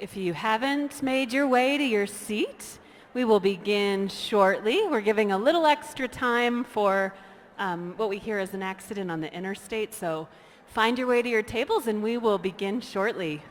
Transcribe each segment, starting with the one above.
If you haven't made your way to your seat, we will begin shortly. We're giving a little extra time for what we hear is an accident on the interstate, so find your way to your tables and we will begin shortly.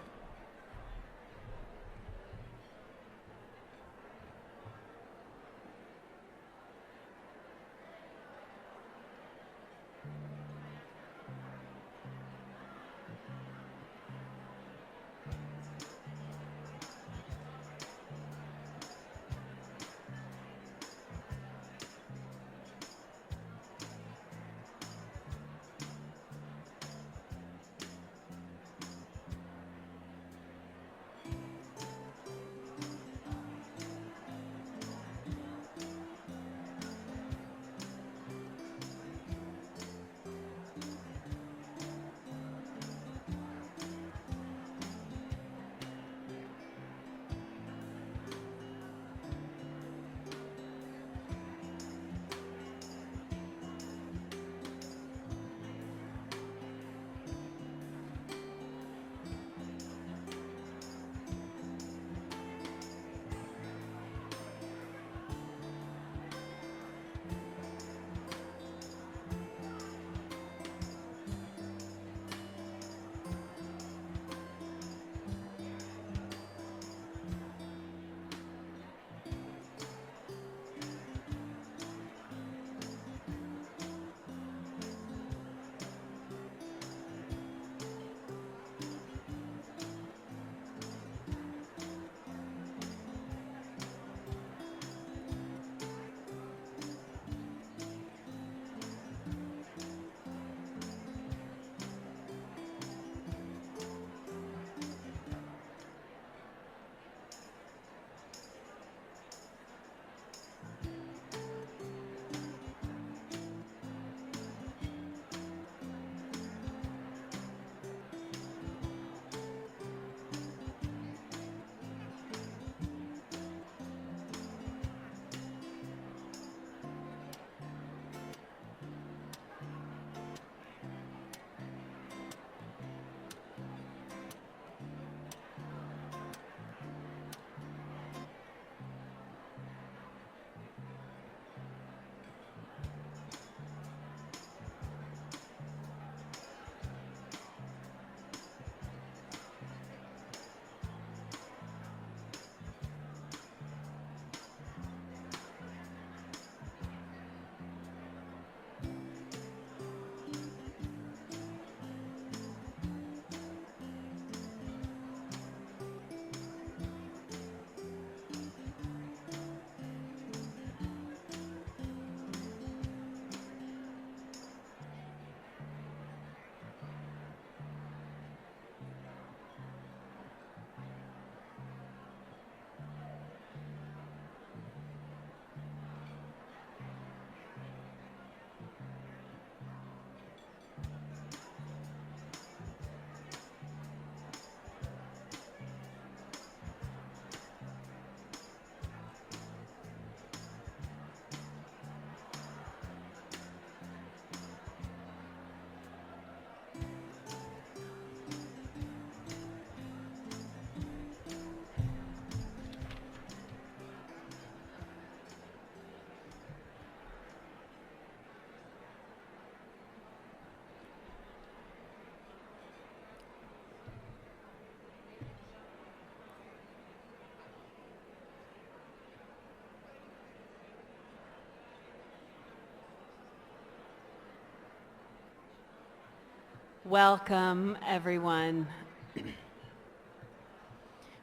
Welcome, everyone.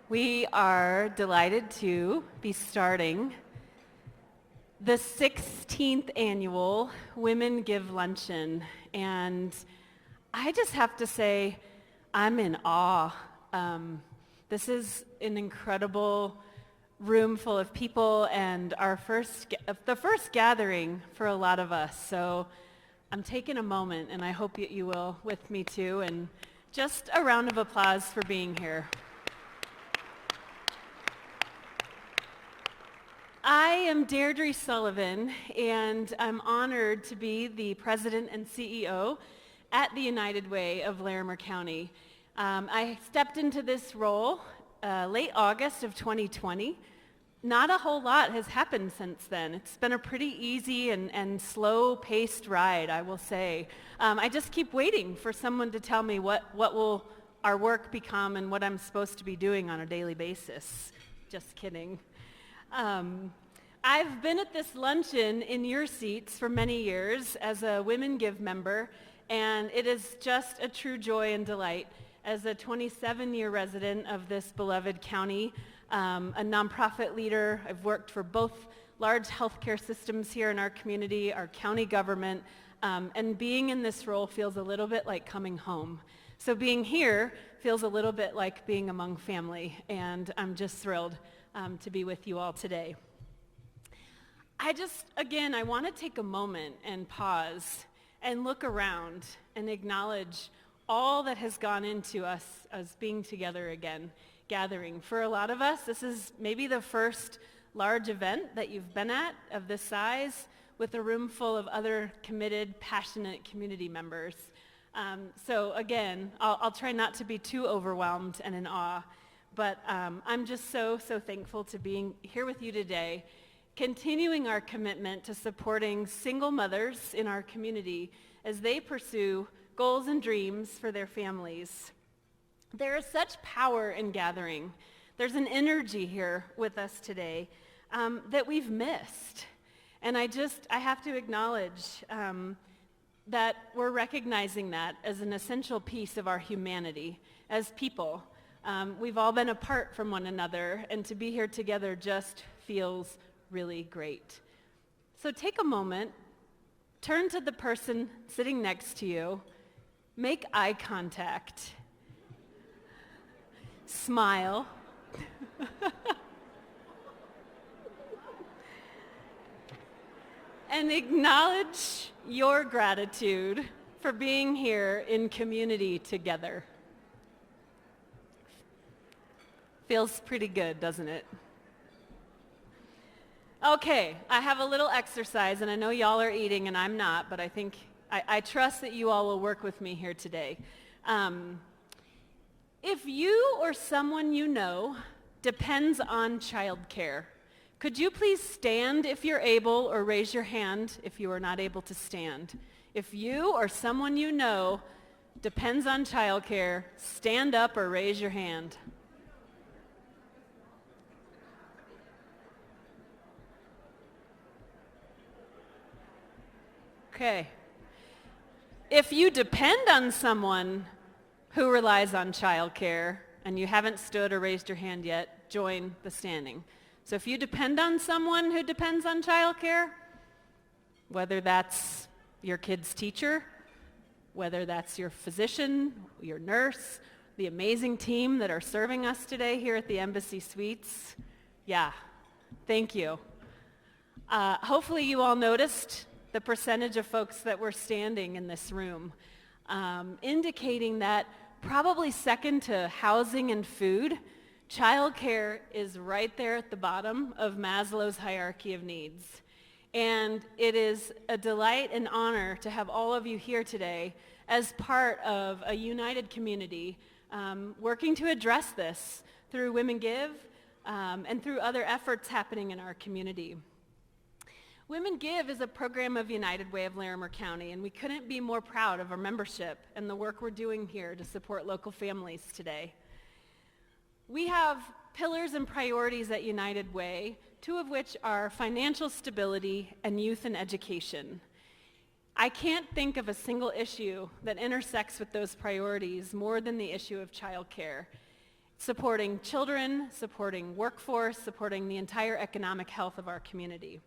We are delighted to be starting the 16th annual WomenGive Luncheon. And I just have to say, I'm in awe. This is an incredible room full of people and the first gathering for a lot of us. So I'm taking a moment, and I hope that you will with me too, and just a round of applause for being here. I am Deirdre Sullivan, and I'm honored to be the president and CEO at the United Way of Larimer County. I stepped into this role late August of 2020. Not a whole lot has happened since then. It's been a pretty easy and slow-paced ride, I will say. I just keep waiting for someone to tell me what will our work become and what I'm supposed to be doing on a daily basis. Just kidding. I've been at this luncheon in your seats for many years as a WomenGive member, and it is just a true joy and delight. As a 27-year resident of this beloved county, a nonprofit leader, I've worked for both large healthcare systems here in our community, our county government, and being in this role feels a little bit like coming home. So being here feels a little bit like being among family, and I'm just thrilled to be with you all today. I want to take a moment and pause and look around and acknowledge all that has gone into us being together again, gathering. For a lot of us, this is maybe the first large event that you've been at of this size with a room full of other committed, passionate community members. So again, I'll try not to be too overwhelmed and in awe, but I'm just so thankful to being here with you today, continuing our commitment to supporting single mothers in our community as they pursue goals and dreams for their families. There is such power in gathering. There's an energy here with us today that we've missed. And I have to acknowledge that we're recognizing that as an essential piece of our humanity as people. We've all been apart from one another, and to be here together just feels really great. So take a moment, turn to the person sitting next to you, make eye contact, smile, and acknowledge your gratitude for being here in community together. Feels pretty good, doesn't it? Okay, I have a little exercise, and I know y'all are eating and I'm not, but I trust that you all will work with me here today. If you or someone you know depends on childcare, could you please stand if you're able, or raise your hand if you are not able to stand? If you or someone you know depends on childcare, stand up or raise your hand. Okay. If you depend on someone who relies on childcare and you haven't stood or raised your hand yet, join the standing. So if you depend on someone who depends on childcare, whether that's your kid's teacher, whether that's your physician, your nurse, the amazing team that are serving us today here at the Embassy Suites, yeah, thank you. Hopefully you all noticed the percentage of folks that were standing in this room, indicating that probably second to housing and food, childcare is right there at the bottom of Maslow's hierarchy of needs. And it is a delight and honor to have all of you here today as part of a united community working to address this through WomenGive and through other efforts happening in our community. WomenGive is a program of United Way of Larimer County, and we couldn't be more proud of our membership and the work we're doing here to support local families today. We have pillars and priorities at United Way, two of which are financial stability and youth and education. I can't think of a single issue that intersects with those priorities more than the issue of childcare. Supporting children, supporting workforce, supporting the entire economic health of our community.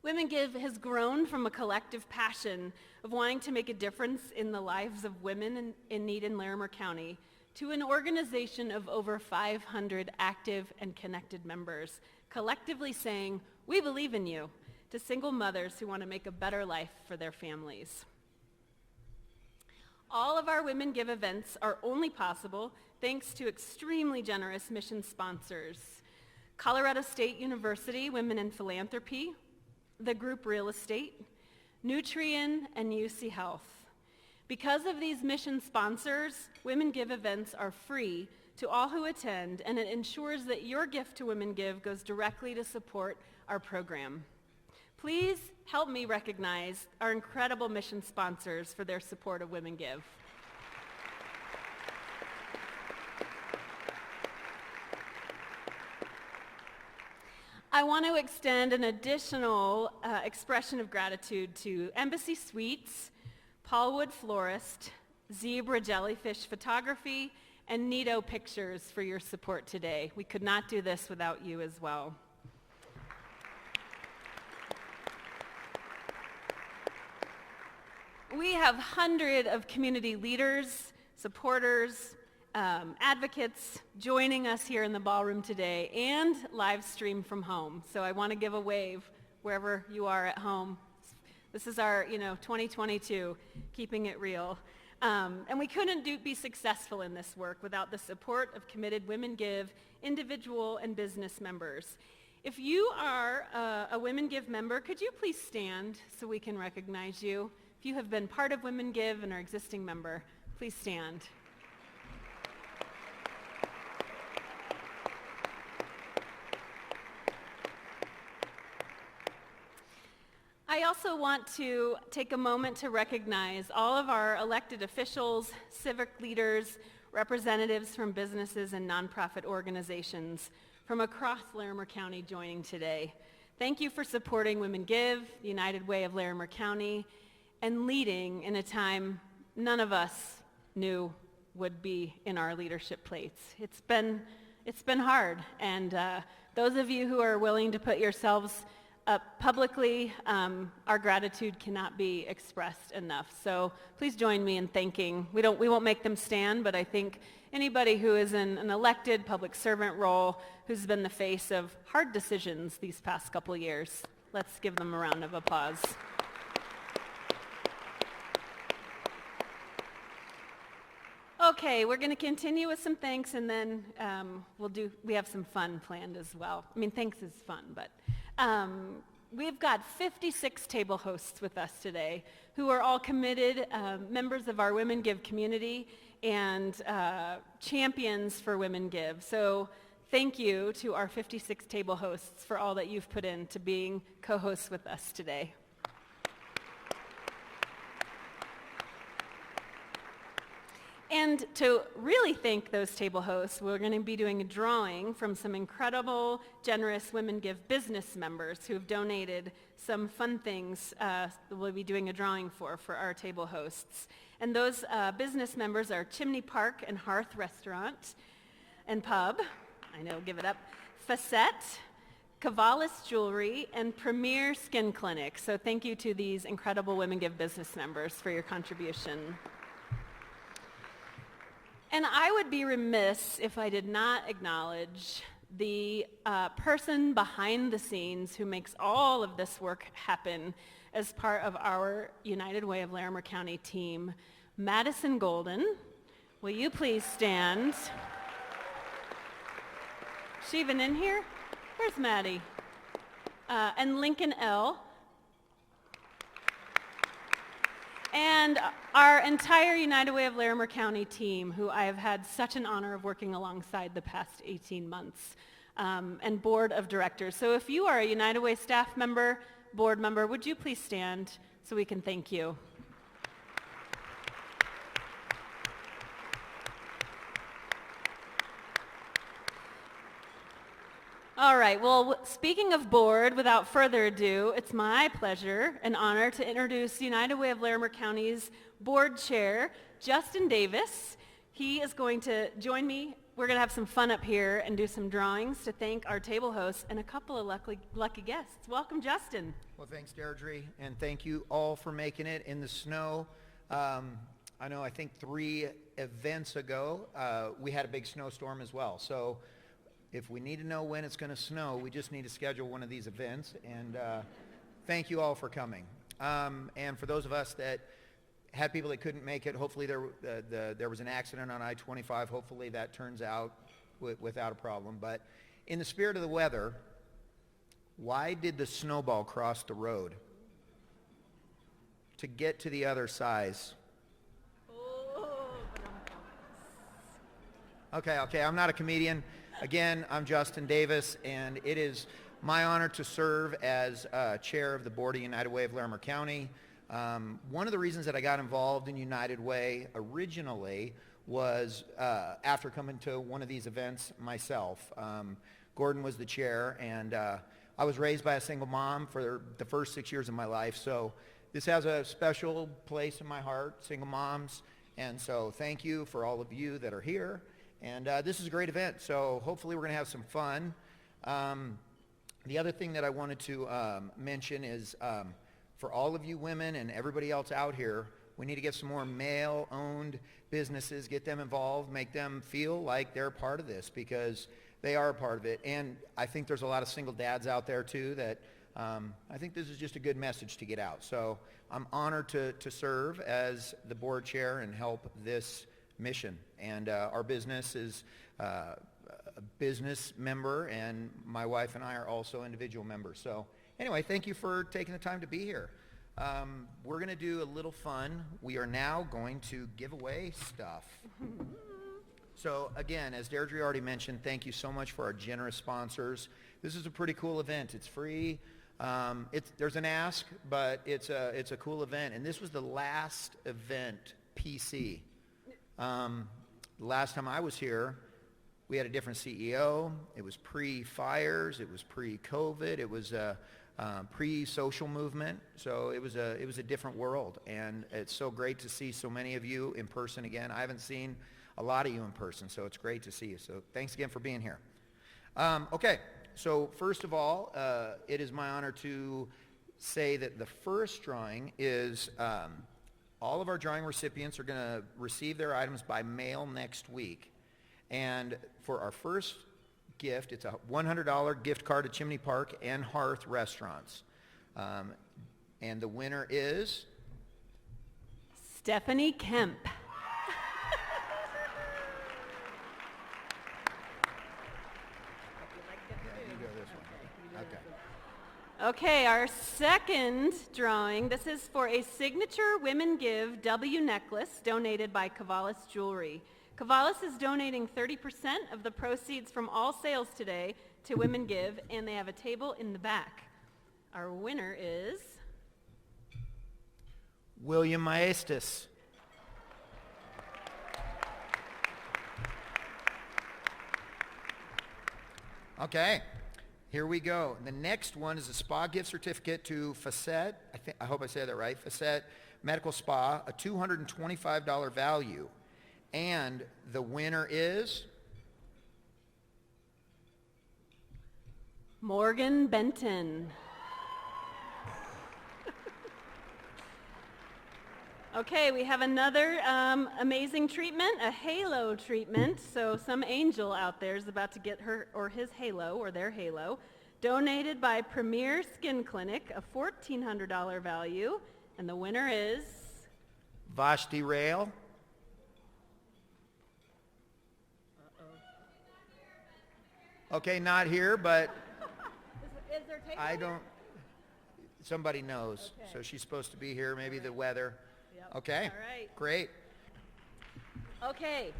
WomenGive has grown from a collective passion of wanting to make a difference in the lives of women in need in Larimer County to an organization of over 500 active and connected members, collectively saying, "We believe in you," to single mothers who want to make a better life for their families. All of our WomenGive events are only possible thanks to extremely generous mission sponsors: Colorado State University Women in Philanthropy, the Group Real Estate, Nutrien, and UC Health. Because of these mission sponsors, WomenGive events are free to all who attend, and it ensures that your gift to Women Give goes directly to support our program. Please help me recognize our incredible mission sponsors for their support of Women Give. I want to extend an additional expression of gratitude to Embassy Suites, Paulwood Florist, Zebra Jellyfish Photography, and Nito Pictures for your support today. We could not do this without you as well. We have hundreds of community leaders, supporters, advocates joining us here in the ballroom today and live stream from home. So I want to give a wave wherever you are at home. This is our, 2022, keeping it real. And we couldn't be successful in this work without the support of committed Women Give individual and business members. If you are a Women Give member, could you please stand so we can recognize you? If you have been part of Women Give and are existing member, please stand. I also want to take a moment to recognize all of our elected officials, civic leaders, representatives from businesses and nonprofit organizations from across Larimer County joining today. Thank you for supporting Women Give, the United Way of Larimer County, and leading in a time none of us knew would be in our leadership plates. It's been hard, and those of you who are willing to put yourselves up publicly, our gratitude cannot be expressed enough. So please join me in thanking. We won't make them stand, but I think anybody who is in an elected public servant role who's been the face of hard decisions these past couple of years, let's give them a round of applause. Okay, we're going to continue with some thanks, and then we have some fun planned as well. I mean, thanks is fun, but we've got 56 table hosts with us today who are all committed members of our Women Give community and champions for Women Give. So thank you to our 56 table hosts for all that you've put into being co-hosts with us today. And to really thank those table hosts, we're going to be doing a drawing from some incredible, generous Women Give business members who have donated some fun things that we'll be doing a drawing for our table hosts. And those business members are Chimney Park and Hearth Restaurant and Pub, I know, give it up, Facette, Cavallis Jewelry, and Premier Skin Clinic. So thank you to these incredible Women Give business members for your contribution. And I would be remiss if I did not acknowledge the person behind the scenes who makes all of this work happen as part of our United Way of Larimer County team. Madison Golden, will you please stand? Is she even in here? Where's Maddie? And Lincoln L. And our entire United Way of Larimer County team, who I have had such an honor of working alongside the past 18 months, and board of directors. So if you are a United Way staff member, board member, would you please stand so we can thank you? All right, well, speaking of board, without further ado, it's my pleasure and honor to introduce United Way of Larimer County's board chair, Justin Davis. He is going to join me. We're going to have some fun up here and do some drawings to thank our table hosts and a couple of lucky guests. Welcome, Justin. Well, thanks, Deirdre, and thank you all for making it in the snow. I think 3 events ago, we had a big snowstorm as well. So if we need to know when it's going to snow, we just need to schedule one of these events. And thank you all for coming. And for those of us that had people that couldn't make it, hopefully there was an accident on I-25. Hopefully that turns out without a problem. But in the spirit of the weather, why did the snowball cross the road? To get to the other side. Okay, I'm not a comedian. Again, I'm Justin Davis, and it is my honor to serve as chair of the board of United Way of Larimer County. One of the reasons that I got involved in United Way originally was after coming to one of these events myself. Gordon was the chair, and I was raised by a single mom for the first 6 years of my life, so this has a special place in my heart, single moms, and so thank you for all of you that are here. And this is a great event, so hopefully we're going to have some fun. The other thing that I wanted to mention is for all of you women and everybody else out here, we need to get some more male-owned businesses, get them involved, make them feel like they're a part of this, because they are a part of it. And I think there's a lot of single dads out there too that I think this is just a good message to get out. So I'm honored to serve as the board chair and help this mission. And our business is a business member, and my wife and I are also individual members. So anyway, thank you for taking the time to be here. We're going to do a little fun. We are now going to give away stuff. So again, as Deirdre already mentioned, thank you so much for our generous sponsors. This is a pretty cool event. It's free. There's an ask, but it's a cool event. And this was the last event, PC. Last time I was here, we had a different CEO. It was pre-fires. It was pre-COVID. It was a pre-social movement. So it was a different world. And it's so great to see so many of you in person again. I haven't seen a lot of you in person, so it's great to see you. So thanks again for being here. Okay, so first of all, it is my honor to say that the first drawing is all of our drawing recipients are going to receive their items by mail next week. And for our first gift, it's a $100 gift card to Chimney Park and Hearth restaurants. And the winner is? Stephanie Kemp. Okay, our second drawing, this is for a signature Women Give W necklace donated by Cavallis Jewelry. Cavallis is donating 30% of the proceeds from all sales today to Women Give, and they have a table in the back. Our winner is? William Maestas. Okay. Here we go. The next one is a spa gift certificate to Facet, I hope I said that right, Facet Medical Spa, a $225 value. And the winner is? Morgan Benton. Okay, we have another amazing treatment, a halo treatment. So some angel out there is about to get her or his halo or their halo, donated by Premier Skin Clinic, a $1,400 value. And the winner is? Vashti Rail. Okay, not here, but Is there tape I on there? don't, somebody knows. Okay. So she's supposed to be here, maybe the weather. Yep. Okay, All right. great. Okay.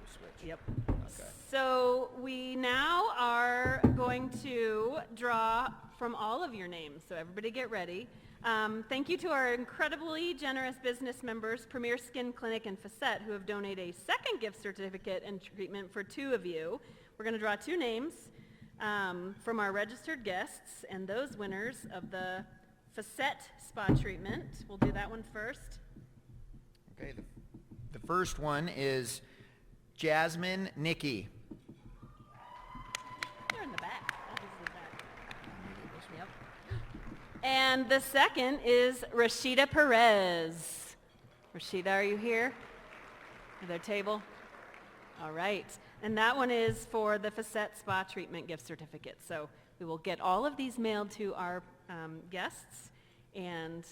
Switch. Yep. Okay. So we now are going to draw from all of your names. So everybody get ready. Thank you to our incredibly generous business members, Premier Skin Clinic and Facet, who have donated a second gift certificate and treatment for two of you. We're going to draw two names from our registered guests, and those winners of the Facet Spa treatment. We'll do that one first. Okay, the first one is Jasmine Nicky. They're in the back. This is the back. Yep. And the second is Rashida Perez. Rashida, are you here? At their table? All right. And that one is for the Facet Spa treatment gift certificate. So we will get all of these mailed to our guests. And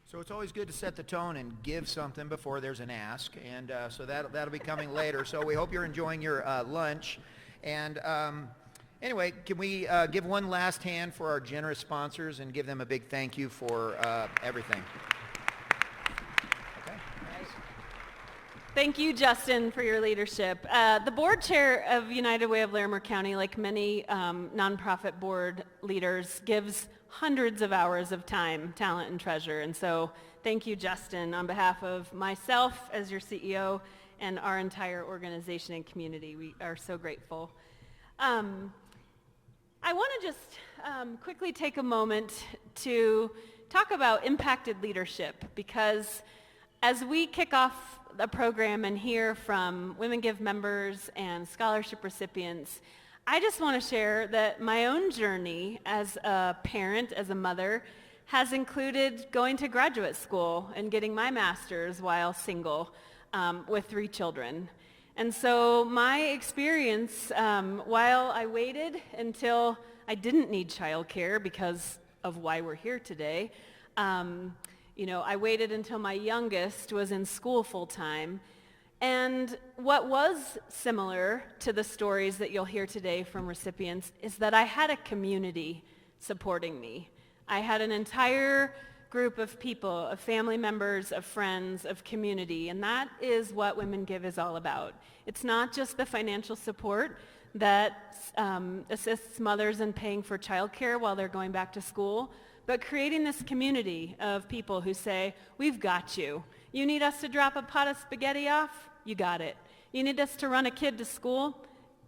So it's always good to set the tone and give something before there's an ask, and so that'll be coming later. So we hope you're enjoying your lunch. And anyway, can we give one last hand for our generous sponsors and give them a big thank you for everything? Okay. Thank you, Justin, for your leadership. The board chair of United Way of Larimer County, like many nonprofit board leaders, gives hundreds of hours of time, talent, and treasure. And so thank you, Justin, on behalf of myself as your CEO and our entire organization and community. We are so grateful. I want to just quickly take a moment to talk about impacted leadership, because as we kick off the program and hear from WomenGive members and scholarship recipients, I just want to share that my own journey as a parent, as a mother, has included going to graduate school and getting my master's while single with 3 children. And so my experience, while I waited until I didn't need childcare because of why we're here today, I waited until my youngest was in school full-time. And what was similar to the stories that you'll hear today from recipients is that I had a community supporting me. I had an entire group of people, of family members, of friends, of community, and that is what WomenGive is all about. It's not just the financial support that assists mothers in paying for childcare while they're going back to school, but creating this community of people who say, we've got you. You need us to drop a pot of spaghetti off? You got it. You need us to run a kid to school?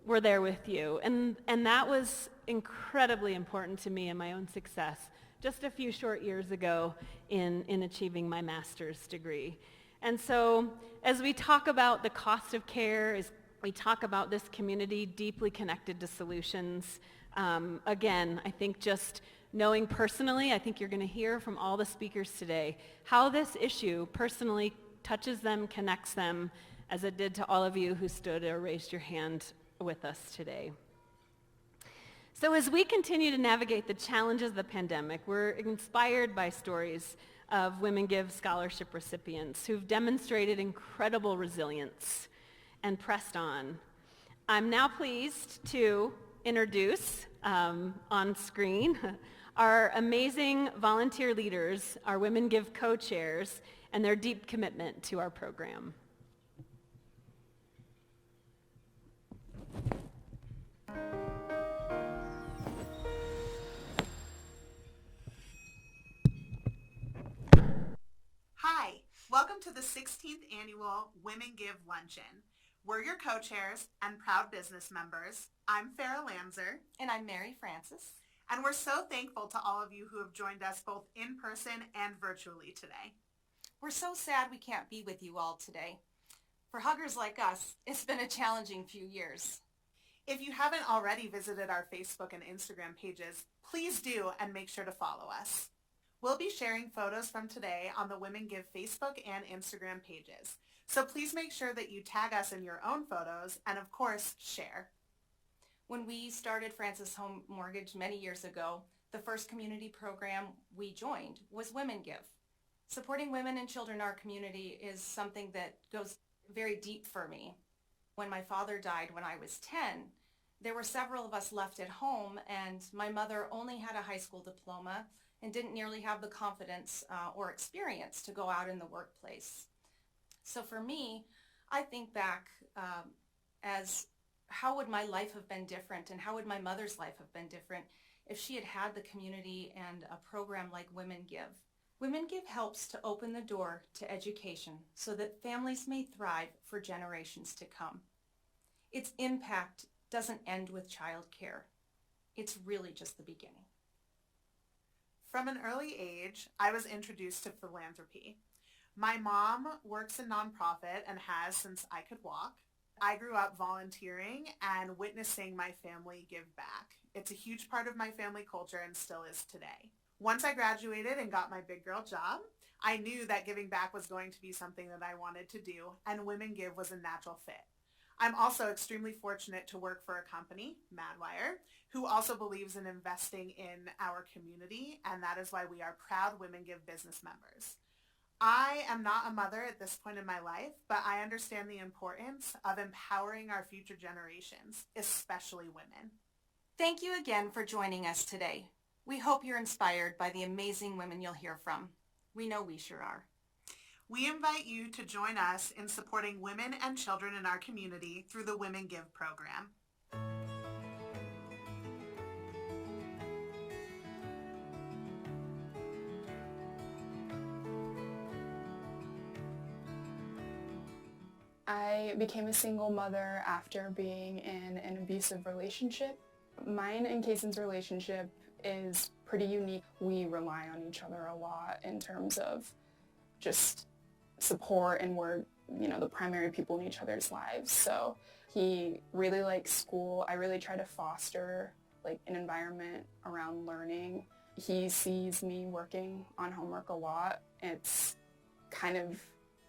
We're there with you. And that was incredibly important to me in my own success just a few short years ago in achieving my master's degree. And so as we talk about the cost of care, as we talk about this community deeply connected to solutions, again, I think just knowing personally, I think you're going to hear from all the speakers today, how this issue personally touches them, connects them, as it did to all of you who stood or raised your hand with us today. So as we continue to navigate the challenges of the pandemic, we're inspired by stories of WomenGive scholarship recipients who've demonstrated incredible resilience and pressed on. I'm now pleased to introduce on screen our amazing volunteer leaders, our WomenGive co-chairs, and their deep commitment to our program. Hi, welcome to the 16th Annual WomenGive Luncheon. We're your co-chairs and proud business members. I'm Farah Lanzer. And I'm Mary Francis. And we're so thankful to all of you who have joined us both in person and virtually today. We're so sad we can't be with you all today. For huggers like us, it's been a challenging few years. If you haven't already visited our Facebook and Instagram pages, please do and make sure to follow us. We'll be sharing photos from today on the WomenGive Facebook and Instagram pages. So please make sure that you tag us in your own photos and of course, share. When we started Francis Home Mortgage many years ago, the first community program we joined was WomenGive. Supporting women and children in our community is something that goes very deep for me. When my father died when I was 10, there were several of us left at home, and my mother only had a high school diploma and didn't nearly have the confidence or experience to go out in the workplace. So for me, I think back as how would my life have been different, and how would my mother's life have been different if she had had the community and a program like WomenGive. WomenGive helps to open the door to education so that families may thrive for generations to come. Its impact doesn't end with childcare. It's really just the beginning. From an early age, I was introduced to philanthropy. My mom works in nonprofit and has since I could walk. I grew up volunteering and witnessing my family give back. It's a huge part of my family culture and still is today. Once I graduated and got my big girl job, I knew that giving back was going to be something that I wanted to do, and WomenGive was a natural fit. I'm also extremely fortunate to work for a company, Madwire, who also believes in investing in our community, and that is why we are proud WomenGive business members. I am not a mother at this point in my life, but I understand the importance of empowering our future generations, especially women. Thank you again for joining us today. We hope you're inspired by the amazing women you'll hear from. We know we sure are. We invite you to join us in supporting women and children in our community through the Women Give program. I became a single mother after being in an abusive relationship. Mine and Kaysen's relationship is pretty unique. We rely on each other a lot in terms of just support, and we're, the primary people in each other's lives. So he really likes school. I really try to foster an environment around learning. He sees me working on homework a lot. It's kind of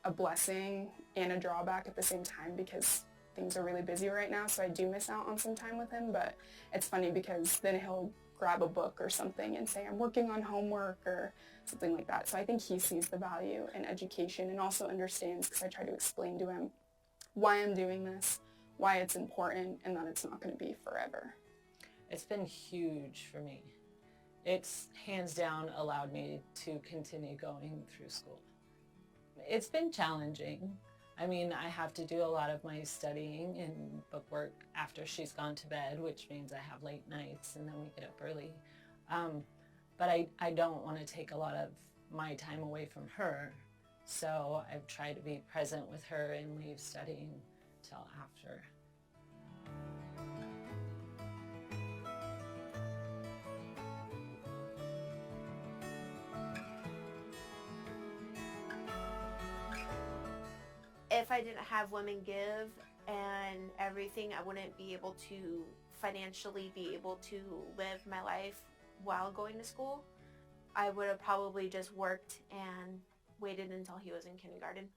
a blessing and a drawback at the same time because things are really busy right now, so I do miss out on some time with him. But it's funny because then he'll grab a book or something and say, I'm working on homework or something like that. So I think he sees the value in education and also understands, because I try to explain to him why I'm doing this, why it's important, and that it's not going to be forever. It's been huge for me. It's hands down allowed me to continue going through school. It's been challenging. I mean, I have to do a lot of my studying and book work after she's gone to bed, which means I have late nights and then we get up early. But I don't want to take a lot of my time away from her. So I've tried to be present with her and leave studying till after. If I didn't have Women Give and everything, I wouldn't be able to financially be able to live my life while going to school. I would have probably just worked and waited until he was in kindergarten.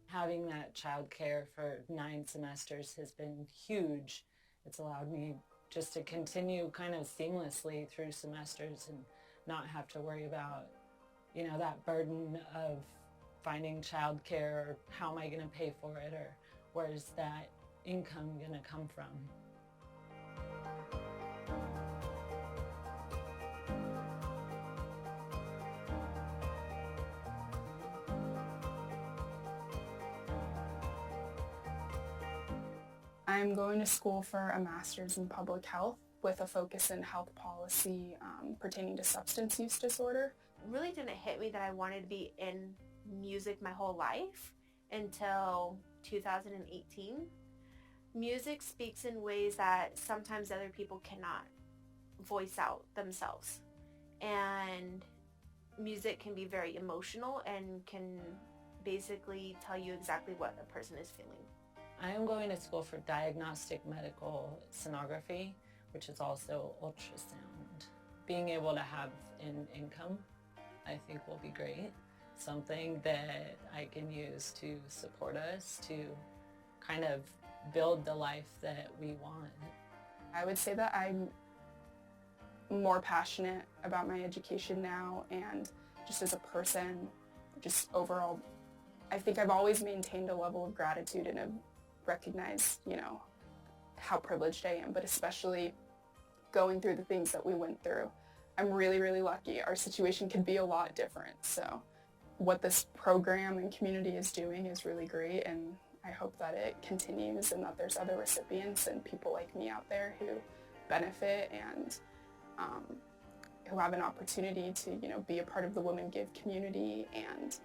Having that childcare for 9 semesters has been huge. It's allowed me just to continue kind of seamlessly through semesters and not have to worry about, that burden of finding childcare, or how am I going to pay for it, or where's that income going to come from? I'm going to school for a master's in public health with a focus in health policy pertaining to substance use disorder. It really didn't hit me that I wanted to be in music my whole life until 2018. Music speaks in ways that sometimes other people cannot voice out themselves. And music can be very emotional and can basically tell you exactly what a person is feeling. I am going to school for diagnostic medical sonography, which is also ultrasound. Being able to have an income, I think, will be great. Something that I can use to support us, to kind of build the life that we want. I would say that I'm more passionate about my education now, and just as a person, just overall, I think I've always maintained a level of gratitude and have recognized, how privileged I am, but especially going through the things that we went through. I'm really, really lucky. Our situation could be a lot different. So what this program and community is doing is really great, and I hope that it continues and that there's other recipients and people like me out there who benefit and who have an opportunity to, be a part of the Women Give community and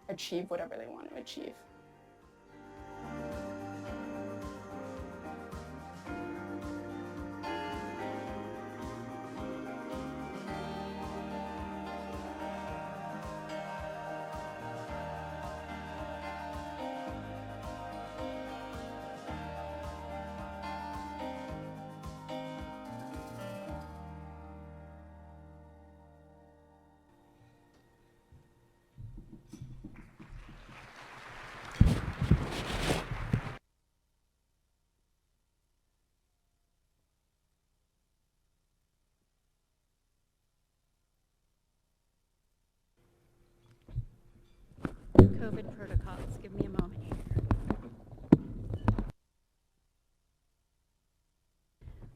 achieve whatever they want to achieve. COVID protocols. Give me a moment here.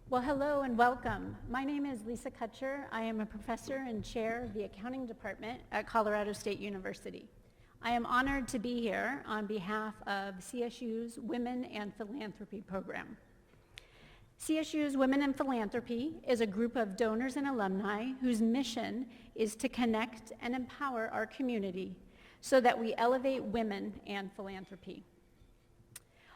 Well, hello and welcome. My name is Lisa Kutcher. I am a professor and chair of the accounting department at Colorado State University. I am honored to be here on behalf of CSU's Women and Philanthropy program. CSU's Women in Philanthropy is a group of donors and alumni whose mission is to connect and empower our community so that we elevate women and philanthropy.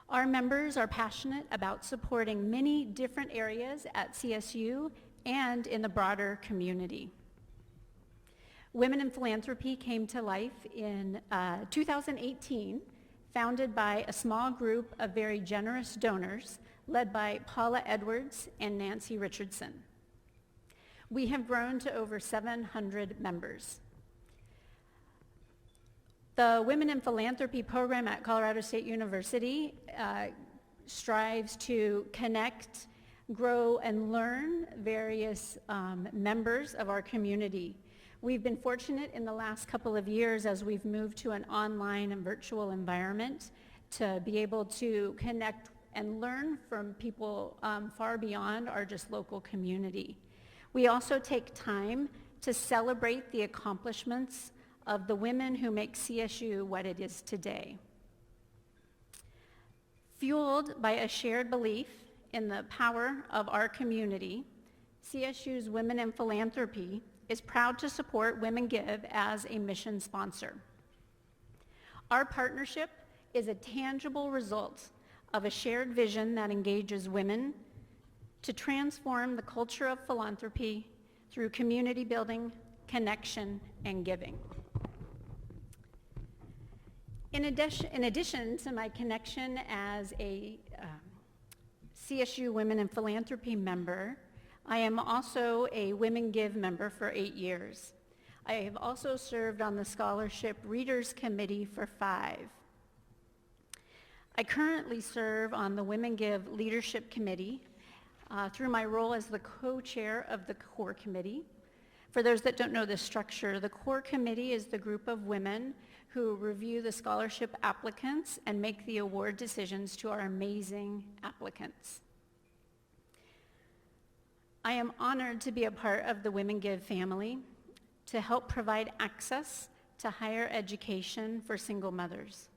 Our members are passionate about supporting many different areas at CSU and in the broader community. Women in Philanthropy came to life in 2018, founded by a small group of very generous donors led by Paula Edwards and Nancy Richardson. We have grown to over 700 members. The Women in Philanthropy program at Colorado State University strives to connect, grow, and learn various members of our community. We've been fortunate in the last couple of years as we've moved to an online and virtual environment to be able to connect and learn from people far beyond our just local community. We also take time to celebrate the accomplishments of the women who make CSU what it is today. Fueled by a shared belief in the power of our community, CSU's Women in Philanthropy is proud to support WomenGive as a mission sponsor. Our partnership is a tangible result of a shared vision that engages women to transform the culture of philanthropy through community building, connection, and giving. In addition to my connection as a CSU Women in Philanthropy member, I am also a WomenGive member for 8 years. I have also served on the Scholarship Readers Committee for 5. I currently serve on the WomenGive Leadership Committee through my role as the co-chair of the Core Committee. For those that don't know the structure, the Core Committee is the group of women who review the scholarship applicants and make the award decisions to our amazing applicants. I am honored to be a part of the WomenGive family to help provide access to higher education for single mothers.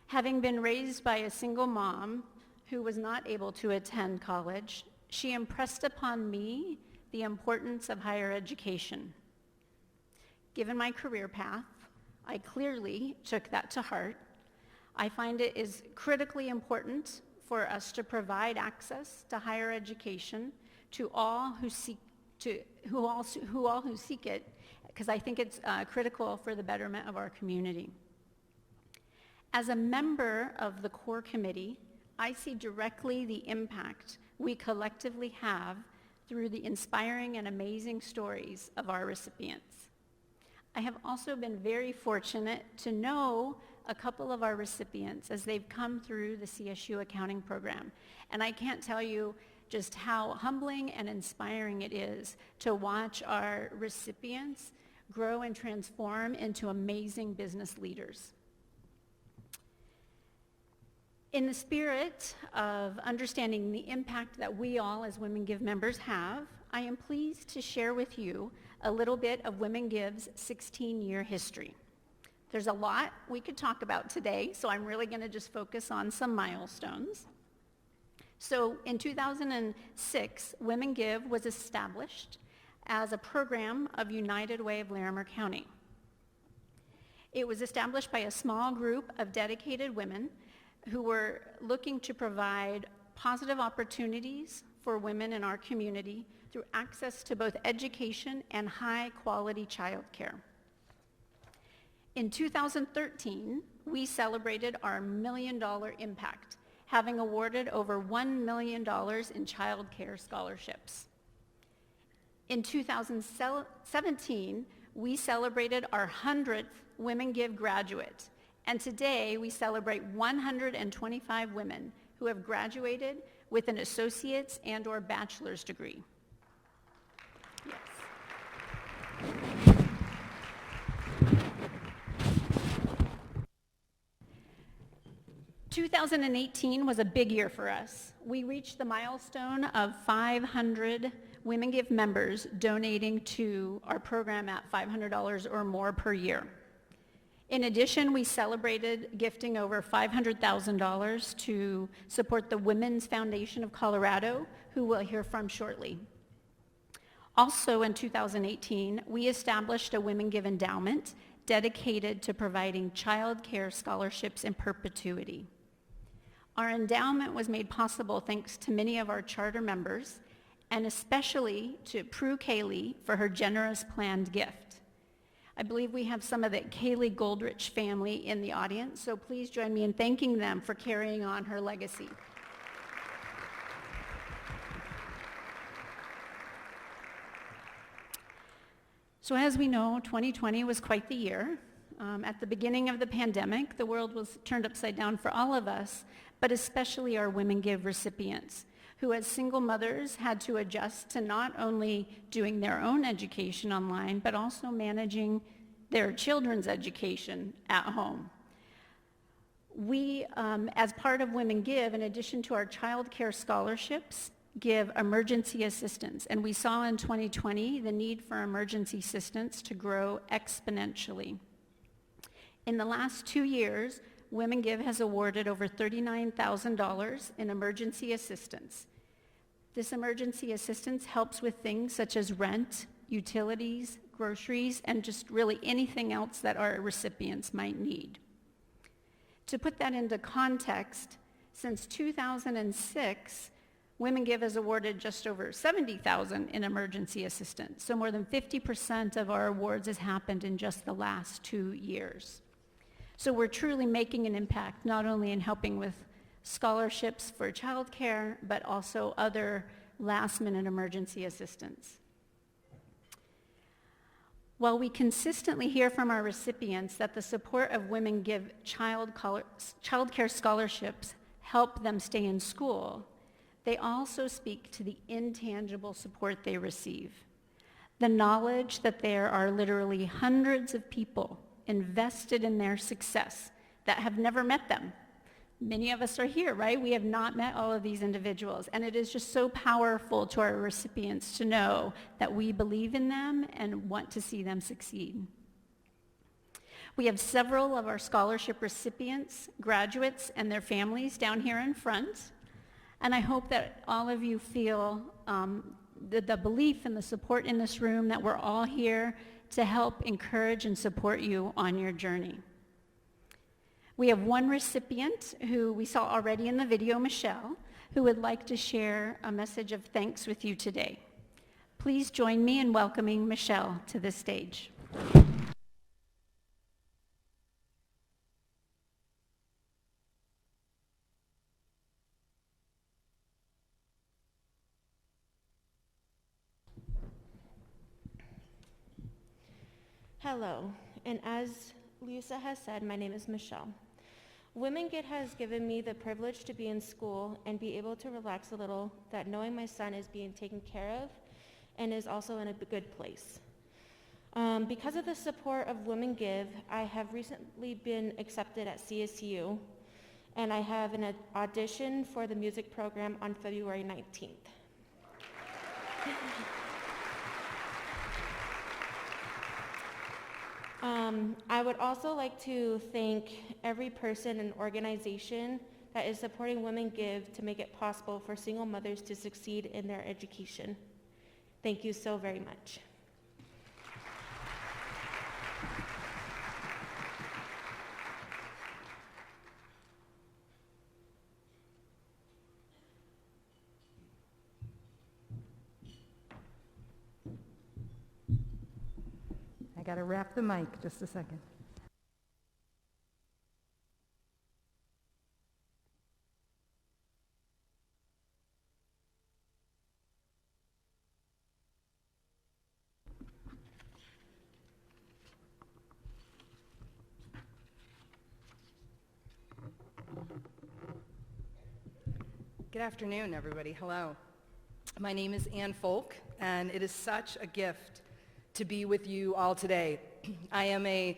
Having been raised by a single mom who was not able to attend college, she impressed upon me the importance of higher education. Given my career path, I clearly took that to heart. I find it is critically important for us to provide access to higher education to all who seek it, because I think it's critical for the betterment of our community. As a member of the Core Committee, I see directly the impact we collectively have through the inspiring and amazing stories of our recipients. I have also been very fortunate to know a couple of our recipients as they've come through the CSU accounting program. And I can't tell you just how humbling and inspiring it is to watch our recipients grow and transform into amazing business leaders. In the spirit of understanding the impact that we all as WomenGive members have, I am pleased to share with you a little bit of WomenGive's 16-year history. There's a lot we could talk about today, so I'm really going to just focus on some milestones. So in 2006, WomenGive was established as a program of United Way of Larimer County. It was established by a small group of dedicated women who were looking to provide positive opportunities for women in our community through access to both education and high-quality childcare. In 2013, we celebrated our $1 million impact, having awarded over $1 million in child care scholarships. In 2017, we celebrated our 100th WomenGive graduate, and today we celebrate 125 women who have graduated with an associate's and/or bachelor's degree. Yes. 2018 was a big year for us. We reached the milestone of 500 WomenGive members donating to our program at $500 or more per year. In addition, we celebrated gifting over $500,000 to support the Women's Foundation of Colorado, who we'll hear from shortly. Also in 2018, we established a WomenGive endowment dedicated to providing child care scholarships in perpetuity. Our endowment was made possible thanks to many of our charter members, and especially to Prue Kaylee for her generous planned gift. I believe we have some of the Kaylee Goldrich family in the audience, so please join me in thanking them for carrying on her legacy. So as we know, 2020 was quite the year. At the beginning of the pandemic, the world was turned upside down for all of us, but especially our WomenGive recipients, who as single mothers had to adjust to not only doing their own education online, but also managing their children's education at home. We, as part of WomenGive, in addition to our child care scholarships, give emergency assistance. And we saw in 2020 the need for emergency assistance to grow exponentially. In the last 2 years, WomenGive has awarded over $39,000 in emergency assistance. This emergency assistance helps with things such as rent, utilities, groceries, and just really anything else that our recipients might need. To put that into context, since 2006, WomenGive has awarded just over $70,000 in emergency assistance. So more than 50% of our awards has happened in just the last 2 years. So we're truly making an impact, not only in helping with scholarships for childcare, but also other last-minute emergency assistance. While we consistently hear from our recipients that the support of WomenGive child care scholarships help them stay in school, they also speak to the intangible support they receive. The knowledge that there are literally hundreds of people invested in their success that have never met them. Many of us are here, right? We have not met all of these individuals, and it is just so powerful to our recipients to know that we believe in them and want to see them succeed. We have several of our scholarship recipients, graduates, and their families down here in front. And I hope that all of you feel the belief and the support in this room, that we're all here to help encourage and support you on your journey. We have one recipient who we saw already in the video, Michelle, who would like to share a message of thanks with you today. Please join me in welcoming Michelle to the stage. Hello, and as Lisa has said, my name is Michelle. WomenGive has given me the privilege to be in school and be able to relax a little, that knowing my son is being taken care of and is also in a good place. Because of the support of WomenGive, I have recently been accepted at CSU, and I have an audition for the music program on February 19th. I would also like to thank every person and organization that is supporting WomenGive to make it possible for single mothers to succeed in their education. Thank you so very much. I got to wrap the mic just a second. Good afternoon, everybody. Hello. My name is Ann Folk, and it is such a gift to be with you all today. I am a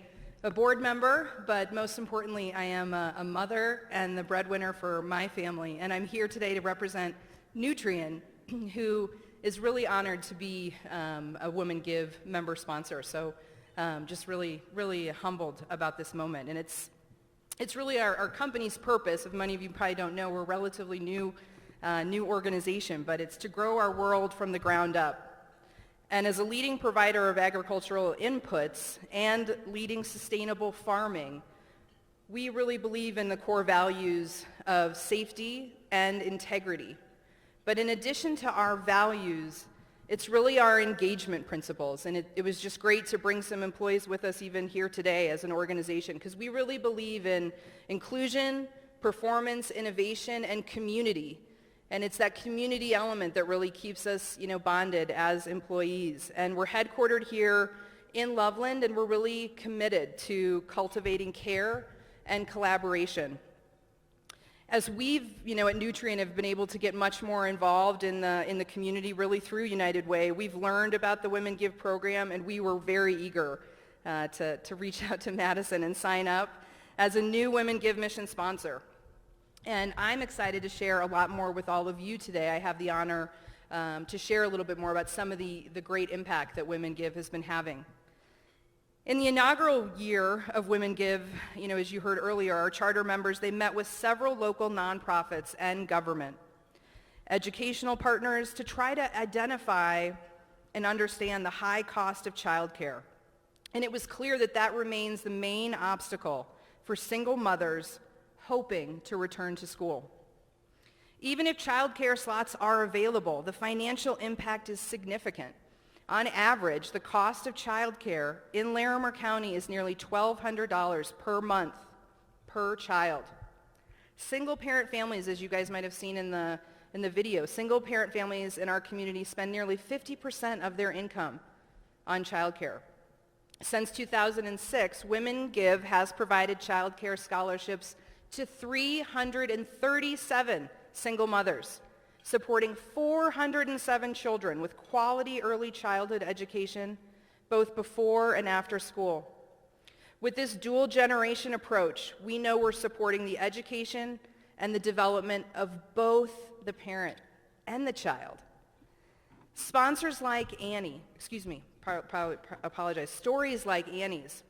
board member, but most importantly, I am a mother and the breadwinner for my family. And I'm here today to represent Nutrien, who is really honored to be a WomenGive member sponsor. So just really, really humbled about this moment. And it's really our company's purpose. If many of you probably don't know, we're a relatively new organization, but it's to grow our world from the ground up. And as a leading provider of agricultural inputs and leading sustainable farming, we really believe in the core values of safety and integrity. But in addition to our values, it's really our engagement principles. And it was just great to bring some employees with us even here today as an organization, because we really believe in inclusion, performance, innovation, and community. And it's that community element that really keeps us, bonded as employees. And we're headquartered here in Loveland, and we're really committed to cultivating care and collaboration. As we've, at Nutrien have been able to get much more involved in the community really through United Way, we've learned about the Women Give program, and we were very eager to reach out to Madison and sign up as a new Women Give mission sponsor. And I'm excited to share a lot more with all of you today. I have the honor to share a little bit more about some of the great impact that Women Give has been having. In the inaugural year of Women Give, as you heard earlier, our charter members, they met with several local nonprofits and government, educational partners to try to identify and understand the high cost of childcare. And it was clear that that remains the main obstacle for single mothers hoping to return to school. Even if childcare slots are available, the financial impact is significant. On average, the cost of childcare in Larimer County is nearly $1,200 per month per child. Single-parent families, as you guys might have seen in the video, single-parent families in our community spend nearly 50% of their income on childcare. Since 2006, Women Give has provided childcare scholarships to 337 single mothers, supporting 407 children with quality early childhood education, both before and after school. With this dual generation approach, we know we're supporting the education and the development of both the parent and the child. Sponsors like Annie, stories like Annie's,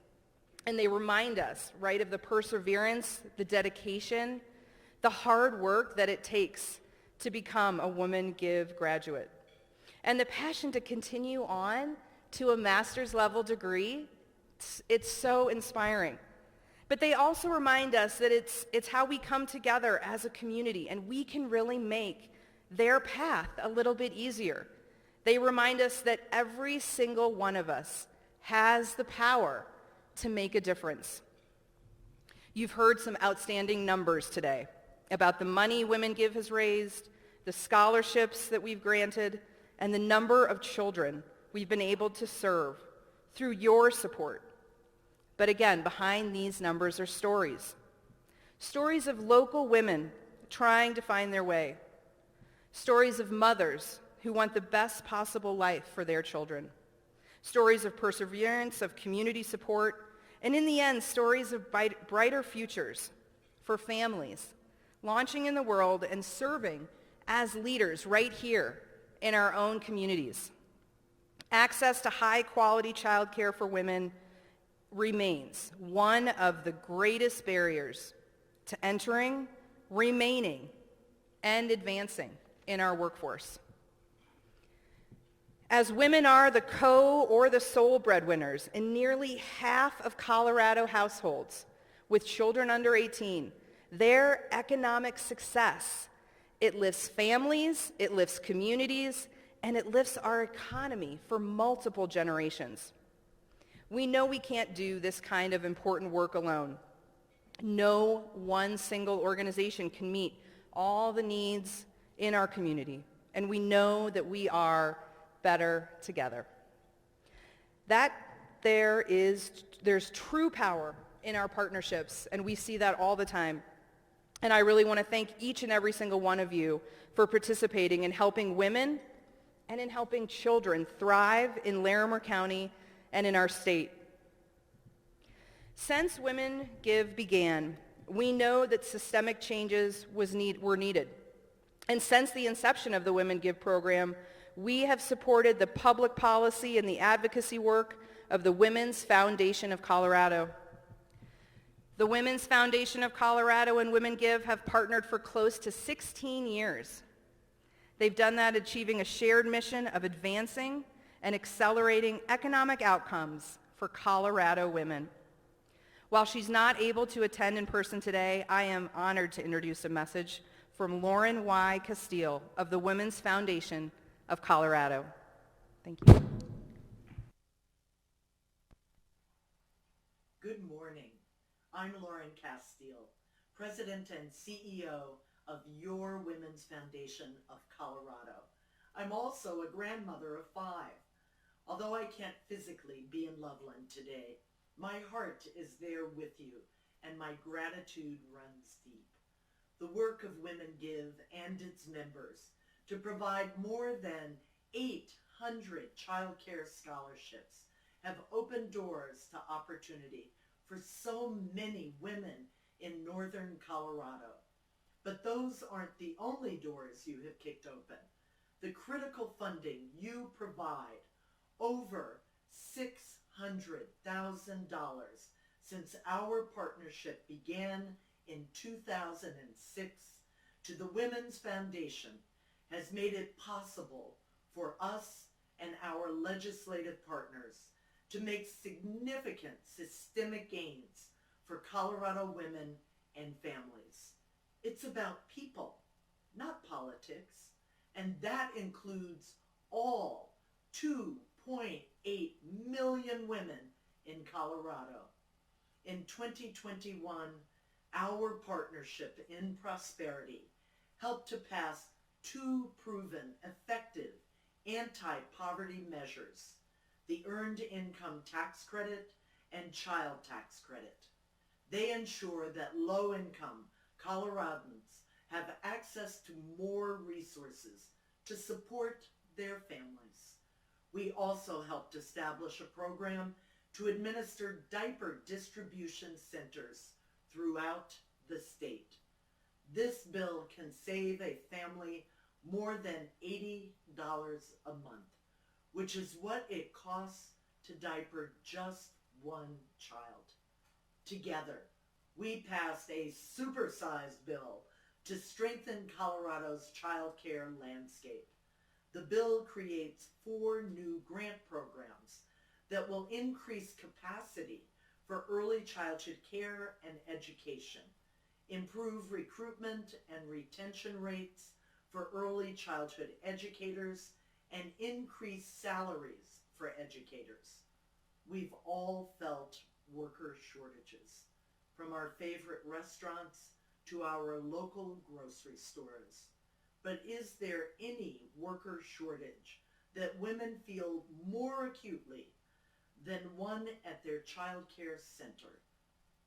and they remind us, right, of the perseverance, the dedication, the hard work that it takes to become a Women Give graduate. And the passion to continue on to a master's level degree, it's so inspiring. But they also remind us that it's how we come together as a community, and we can really make their path a little bit easier. They remind us that every single one of us has the power to make a difference. You've heard some outstanding numbers today about the money Women Give has raised, the scholarships that we've granted, and the number of children we've been able to serve through your support. But again, behind these numbers are stories. Stories of local women trying to find their way. Stories of mothers who want the best possible life for their children. Stories of perseverance, of community support, and in the end, stories of brighter futures for families, launching in the world and serving as leaders right here in our own communities. Access to high-quality childcare for women remains one of the greatest barriers to entering, remaining, and advancing in our workforce. As women are the or the sole breadwinners in nearly half of Colorado households with children under 18, their economic success, it lifts families, it lifts communities, and it lifts our economy for multiple generations. We know we can't do this kind of important work alone. No one single organization can meet all the needs in our community, and we know that we are better together. There's true power in our partnerships, and we see that all the time. And I really want to thank each and every single one of you for participating in helping women and in helping children thrive in Larimer County and in our state. Since Women Give began, we know that systemic changes were needed. And since the inception of the Women Give program, we have supported the public policy and the advocacy work of the Women's Foundation of Colorado. The Women's Foundation of Colorado and Women Give have partnered for close to 16 years. They've done that achieving a shared mission of advancing and accelerating economic outcomes for Colorado women. While she's not able to attend in person today, I am honored to introduce a message from Lauren Y. Castile of the Women's Foundation of Colorado. Thank you. Good morning. I'm Lauren Castile, President and CEO of Your Women's Foundation of Colorado. I'm also a grandmother of 5. Although I can't physically be in Loveland today, my heart is there with you and my gratitude runs deep. The work of Women Give and its members to provide more than 800 child care scholarships have opened doors to opportunity for so many women in northern Colorado. But those aren't the only doors you have kicked open. The critical funding you provide, over $600,000 since our partnership began in 2006 to the Women's Foundation, has made it possible for us and our legislative partners to make significant systemic gains for Colorado women and families. It's about people, not politics, and that includes all 2.8 million women in Colorado. In 2021, our partnership in prosperity helped to pass 2 proven effective anti-poverty measures, the Earned Income Tax Credit and Child Tax Credit. They ensure that low-income Coloradans have access to more resources to support their families. We also helped establish a program to administer diaper distribution centers throughout the state. This bill can save a family more than $80 a month, which is what it costs to diaper just one child. Together, we passed a supersized bill to strengthen Colorado's child care landscape. The bill creates 4 new grant programs that will increase capacity for early childhood care and education, improve recruitment and retention rates for early childhood educators, and increase salaries for educators. We've all felt worker shortages, from our favorite restaurants to our local grocery stores. But is there any worker shortage that women feel more acutely than one at their child care center?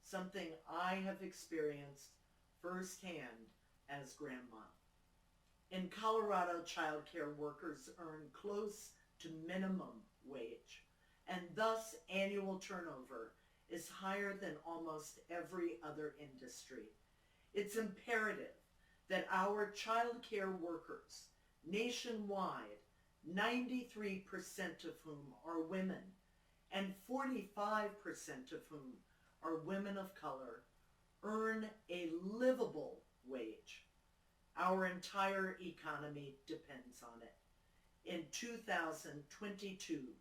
Something I have experienced firsthand as grandma. In Colorado, child care workers earn close to minimum wage, and thus annual turnover is higher than almost every other industry. It's imperative that our child care workers nationwide, 93% of whom are women and 45% of whom are women of color, earn a livable wage. Our entire economy depends on it. In 2022,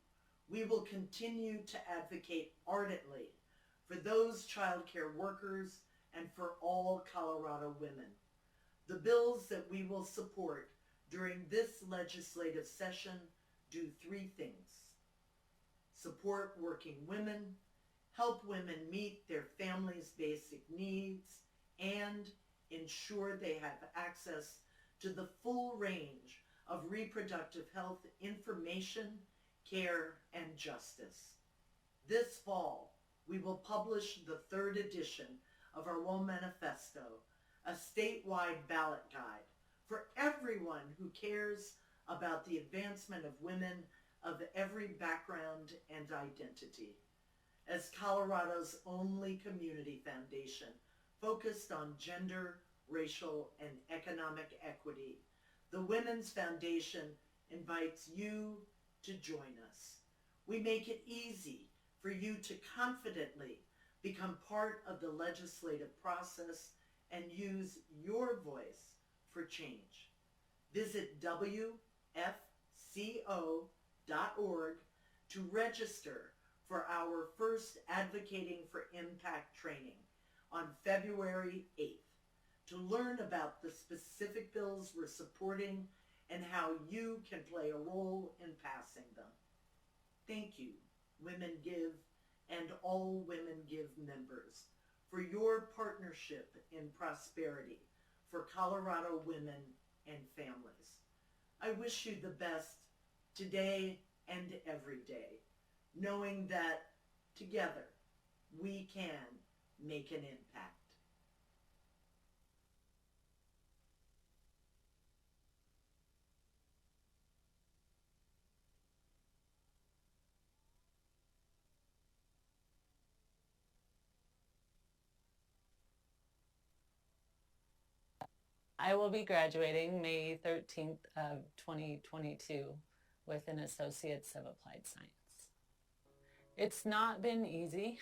we will continue to advocate ardently for those child care workers and for all Colorado women. The bills that we will support during this legislative session do 3 things: support working women, help women meet their family's basic needs, and ensure they have access to the full range of reproductive health information, care, and justice. This fall, we will publish the 3rd edition of our Womanifesto, a statewide ballot guide for everyone who cares about the advancement of women of every background and identity. As Colorado's only community foundation focused on gender, racial, and economic equity, the Women's Foundation invites you to join us. We make it easy for you to confidently become part of the legislative process and use your voice for change. Visit WFCO.org to register for our first Advocating for Impact training on February 8th to learn about the specific bills we're supporting and how you can play a role in passing them. Thank you, Women Give and all Women Give members, for your partnership in prosperity for Colorado women and families. I wish you the best today and every day, knowing that together we can make an impact. I will be graduating May 13th of 2022 with an Associates of Applied Science. It's not been easy.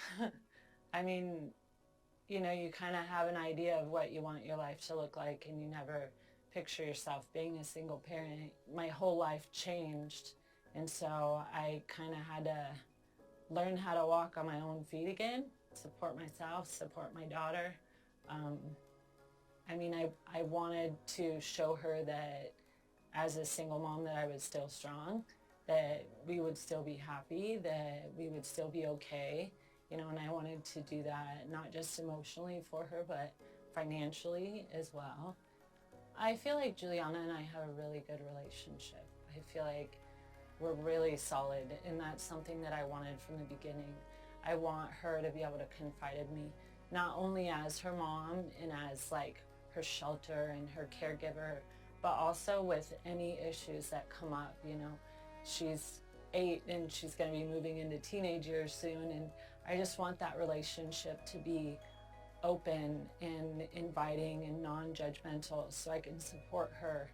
I mean, you know, you kind of have an idea of what you want your life to look like, and you never picture yourself being a single parent. My whole life changed, and so I kind of had to learn how to walk on my own feet again, support myself, support my daughter. I mean, I wanted to show her that as a single mom that I was still strong, that we would still be happy, that we would still be okay, you know, and I wanted to do that not just emotionally for her, but financially as well. I feel like Juliana and I have a really good relationship. I feel like we're really solid, and that's something that I wanted from the beginning. I want her to be able to confide in me, not only as her mom and as like her shelter and her caregiver, but also with any issues that come up. You know, she's 8 and she's going to be moving into teenage years soon, and I just want that relationship to be open and inviting and non-judgmental, so I can support her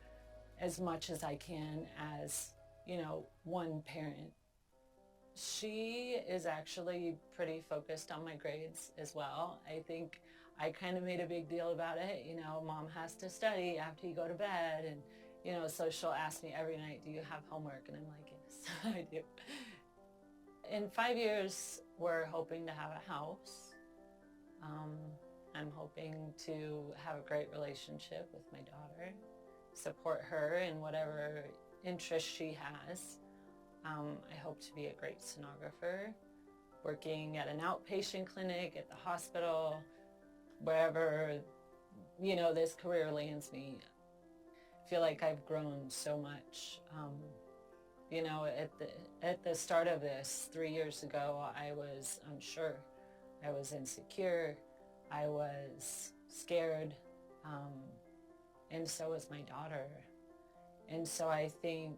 as much as I can as, you know, one parent. She is actually pretty focused on my grades as well. I think I kind of made a big deal about it. You know, mom has to study after you go to bed, and, you know, so she'll ask me every night, do you have homework? And I'm like, yes, I do. In 5 years, we're hoping to have a house. I'm hoping to have a great relationship with my daughter, support her in whatever interest she has. I hope to be a great sonographer, working at an outpatient clinic, at the hospital, wherever, you know, this career lands me. I feel like I've grown so much. You know, at the start of this 3 years ago, I was unsure. I was insecure. I was scared. And so was my daughter. And so I think,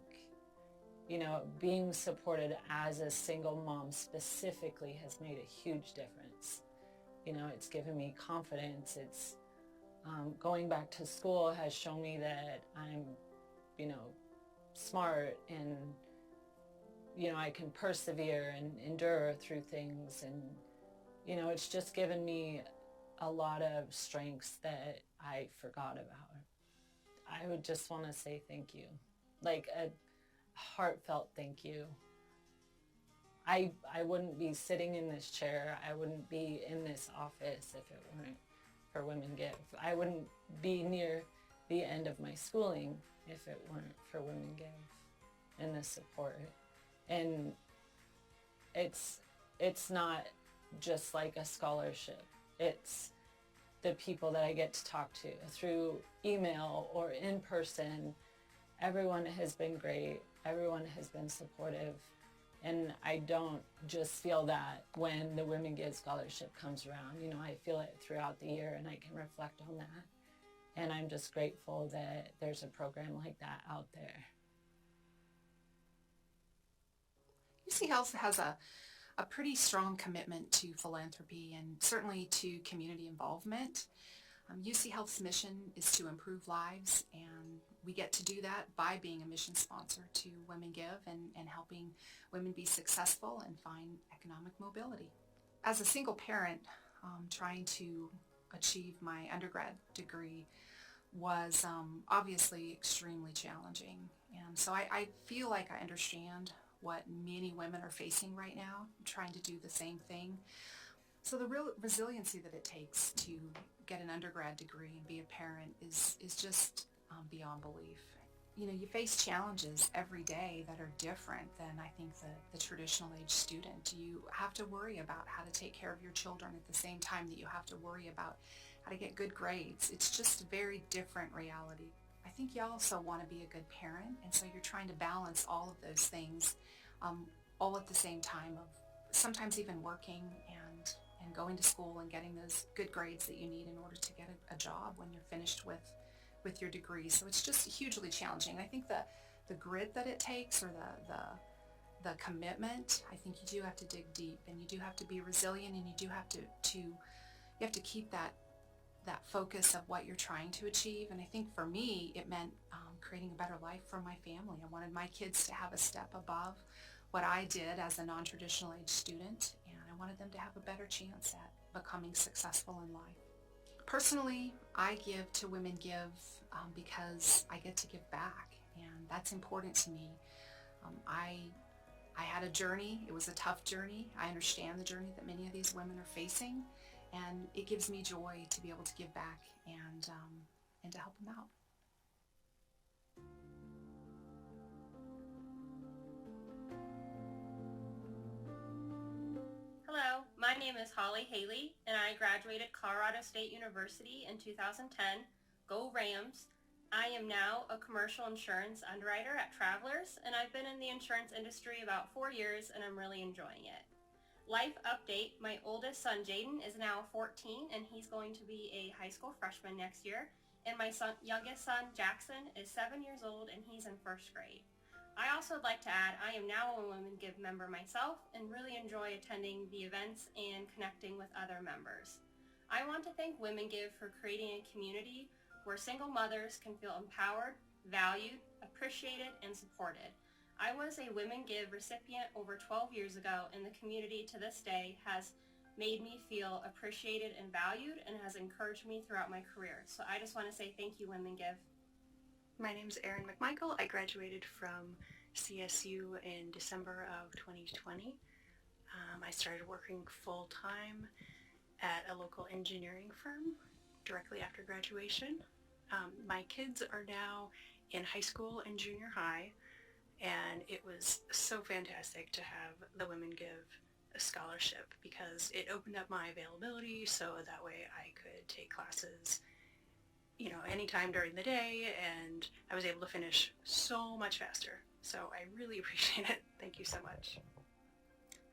you know, being supported as a single mom specifically has made a huge difference. You know, it's given me confidence. It's going back to school has shown me that I'm, you know, smart, and, you know, I can persevere and endure through things. And, you know, it's just given me a lot of strengths that I forgot about. I would just want to say thank you, like a heartfelt thank you. I wouldn't be sitting in this chair. I wouldn't be in this office if it weren't for WomenGive. I wouldn't be near the end of my schooling if it weren't for WomenGive and the support. And it's not just like a scholarship. It's the people that I get to talk to through email or in person. Everyone has been great. Everyone has been supportive. And I don't just feel that when the WomenGive Scholarship comes around. You know, I feel it throughout the year, and I can reflect on that. And I'm just grateful that there's a program like that out there. UC Health has a pretty strong commitment to philanthropy and certainly to community involvement. UC Health's mission is to improve lives, and we get to do that by being a mission sponsor to Women Give and helping women be successful and find economic mobility. As a single parent, trying to achieve my undergrad degree was obviously extremely challenging. And so I feel like I understand what many women are facing right now, trying to do the same thing. So the real resiliency that it takes to get an undergrad degree and be a parent is just beyond belief. You know, you face challenges every day that are different than I think the traditional age student. You have to worry about how to take care of your children at the same time that you have to worry about how to get good grades. It's just a very different reality. I think you also want to be a good parent, and so you're trying to balance all of those things all at the same time, of sometimes even working and going to school and getting those good grades that you need in order to get a job when you're finished with your degree. So it's just hugely challenging. I think the grit that it takes, or the commitment, I think you do have to dig deep, and you do have to be resilient, and you do have to keep that focus of what you're trying to achieve. And I think for me, it meant creating a better life for my family. I wanted my kids to have a step above what I did as a non-traditional age student, and I wanted them to have a better chance at becoming successful in life. Personally, I give to Women Give because I get to give back, and that's important to me. I had a journey. It was a tough journey. I understand the journey that many of these women are facing, and it gives me joy to be able to give back and to help them out. Hello, my name is Holly Haley, and I graduated Colorado State University in 2010. Go Rams! I am now a commercial insurance underwriter at Travelers, and I've been in the insurance industry about 4 years, and I'm really enjoying it. Life update, my oldest son Jaden is now 14, and he's going to be a high school freshman next year, and my youngest son Jackson is 7 years old, and he's in first grade. I also would like to add I am now a Women Give member myself and really enjoy attending the events and connecting with other members. I want to thank Women Give for creating a community where single mothers can feel empowered, valued, appreciated, and supported. I was a Women Give recipient over 12 years ago, and the community to this day has made me feel appreciated and valued and has encouraged me throughout my career. So I just want to say thank you, Women Give. My name's Erin McMichael. I graduated from CSU in December of 2020. I started working full-time at a local engineering firm directly after graduation. My kids are now in high school and junior high, and it was so fantastic to have the Women Give a scholarship because it opened up my availability so that way I could take classes anytime during the day, and I was able to finish so much faster. So I really appreciate it. Thank you so much.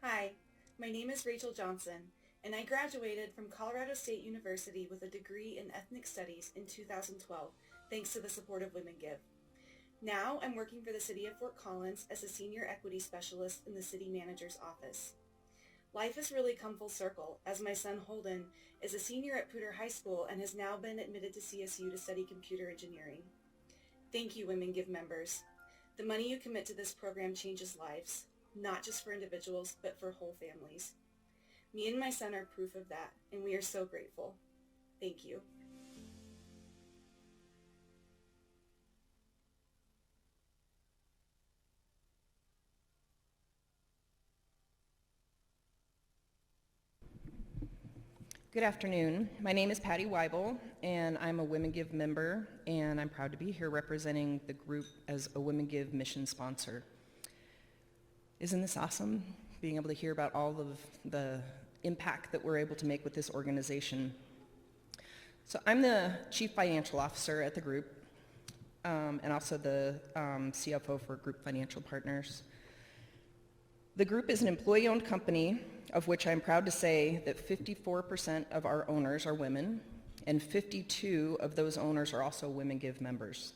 Hi, my name is Rachel Johnson, and I graduated from Colorado State University with a degree in Ethnic Studies in 2012, thanks to the support of Women Give. Now I'm working for the City of Fort Collins as a Senior Equity Specialist in the City Manager's Office. Life has really come full circle, as my son Holden is a senior at Poudre High School and has now been admitted to CSU to study computer engineering. Thank you, Women Give members. The money you commit to this program changes lives, not just for individuals, but for whole families. Me and my son are proof of that, and we are so grateful. Thank you. Good afternoon. My name is Patty Weibel, and I'm a Women Give member, and I'm proud to be here representing the group as a Women Give mission sponsor. Isn't this awesome, being able to hear about all of the impact that we're able to make with this organization? So I'm the Chief Financial Officer at the group, and also the CFO for Group Financial Partners. The group is an employee-owned company, of which I'm proud to say that 54% of our owners are women, and 52 of those owners are also Women Give members.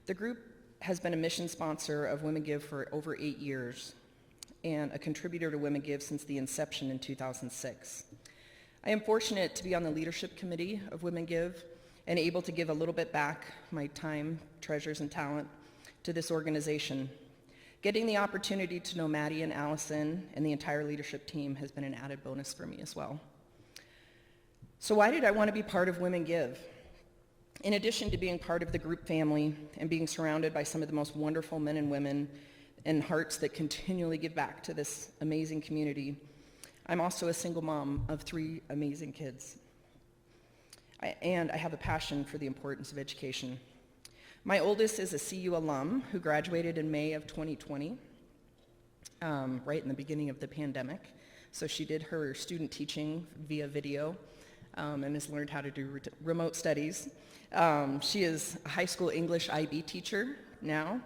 The group has been a mission sponsor of Women Give for over 8 years, and a contributor to Women Give since the inception in 2006. I am fortunate to be on the leadership committee of Women Give and able to give a little bit back, my time, treasures, and talent to this organization. Getting the opportunity to know Maddie and Allison and the entire leadership team has been an added bonus for me as well. So why did I want to be part of Women Give? In addition to being part of the group family and being surrounded by some of the most wonderful men and women and hearts that continually give back to this amazing community, I'm also a single mom of 3 amazing kids. And I have a passion for the importance of education. My oldest is a CU alum who graduated in May of 2020, right in the beginning of the pandemic. So she did her student teaching via video and has learned how to do remote studies. She is a high school English IB teacher now,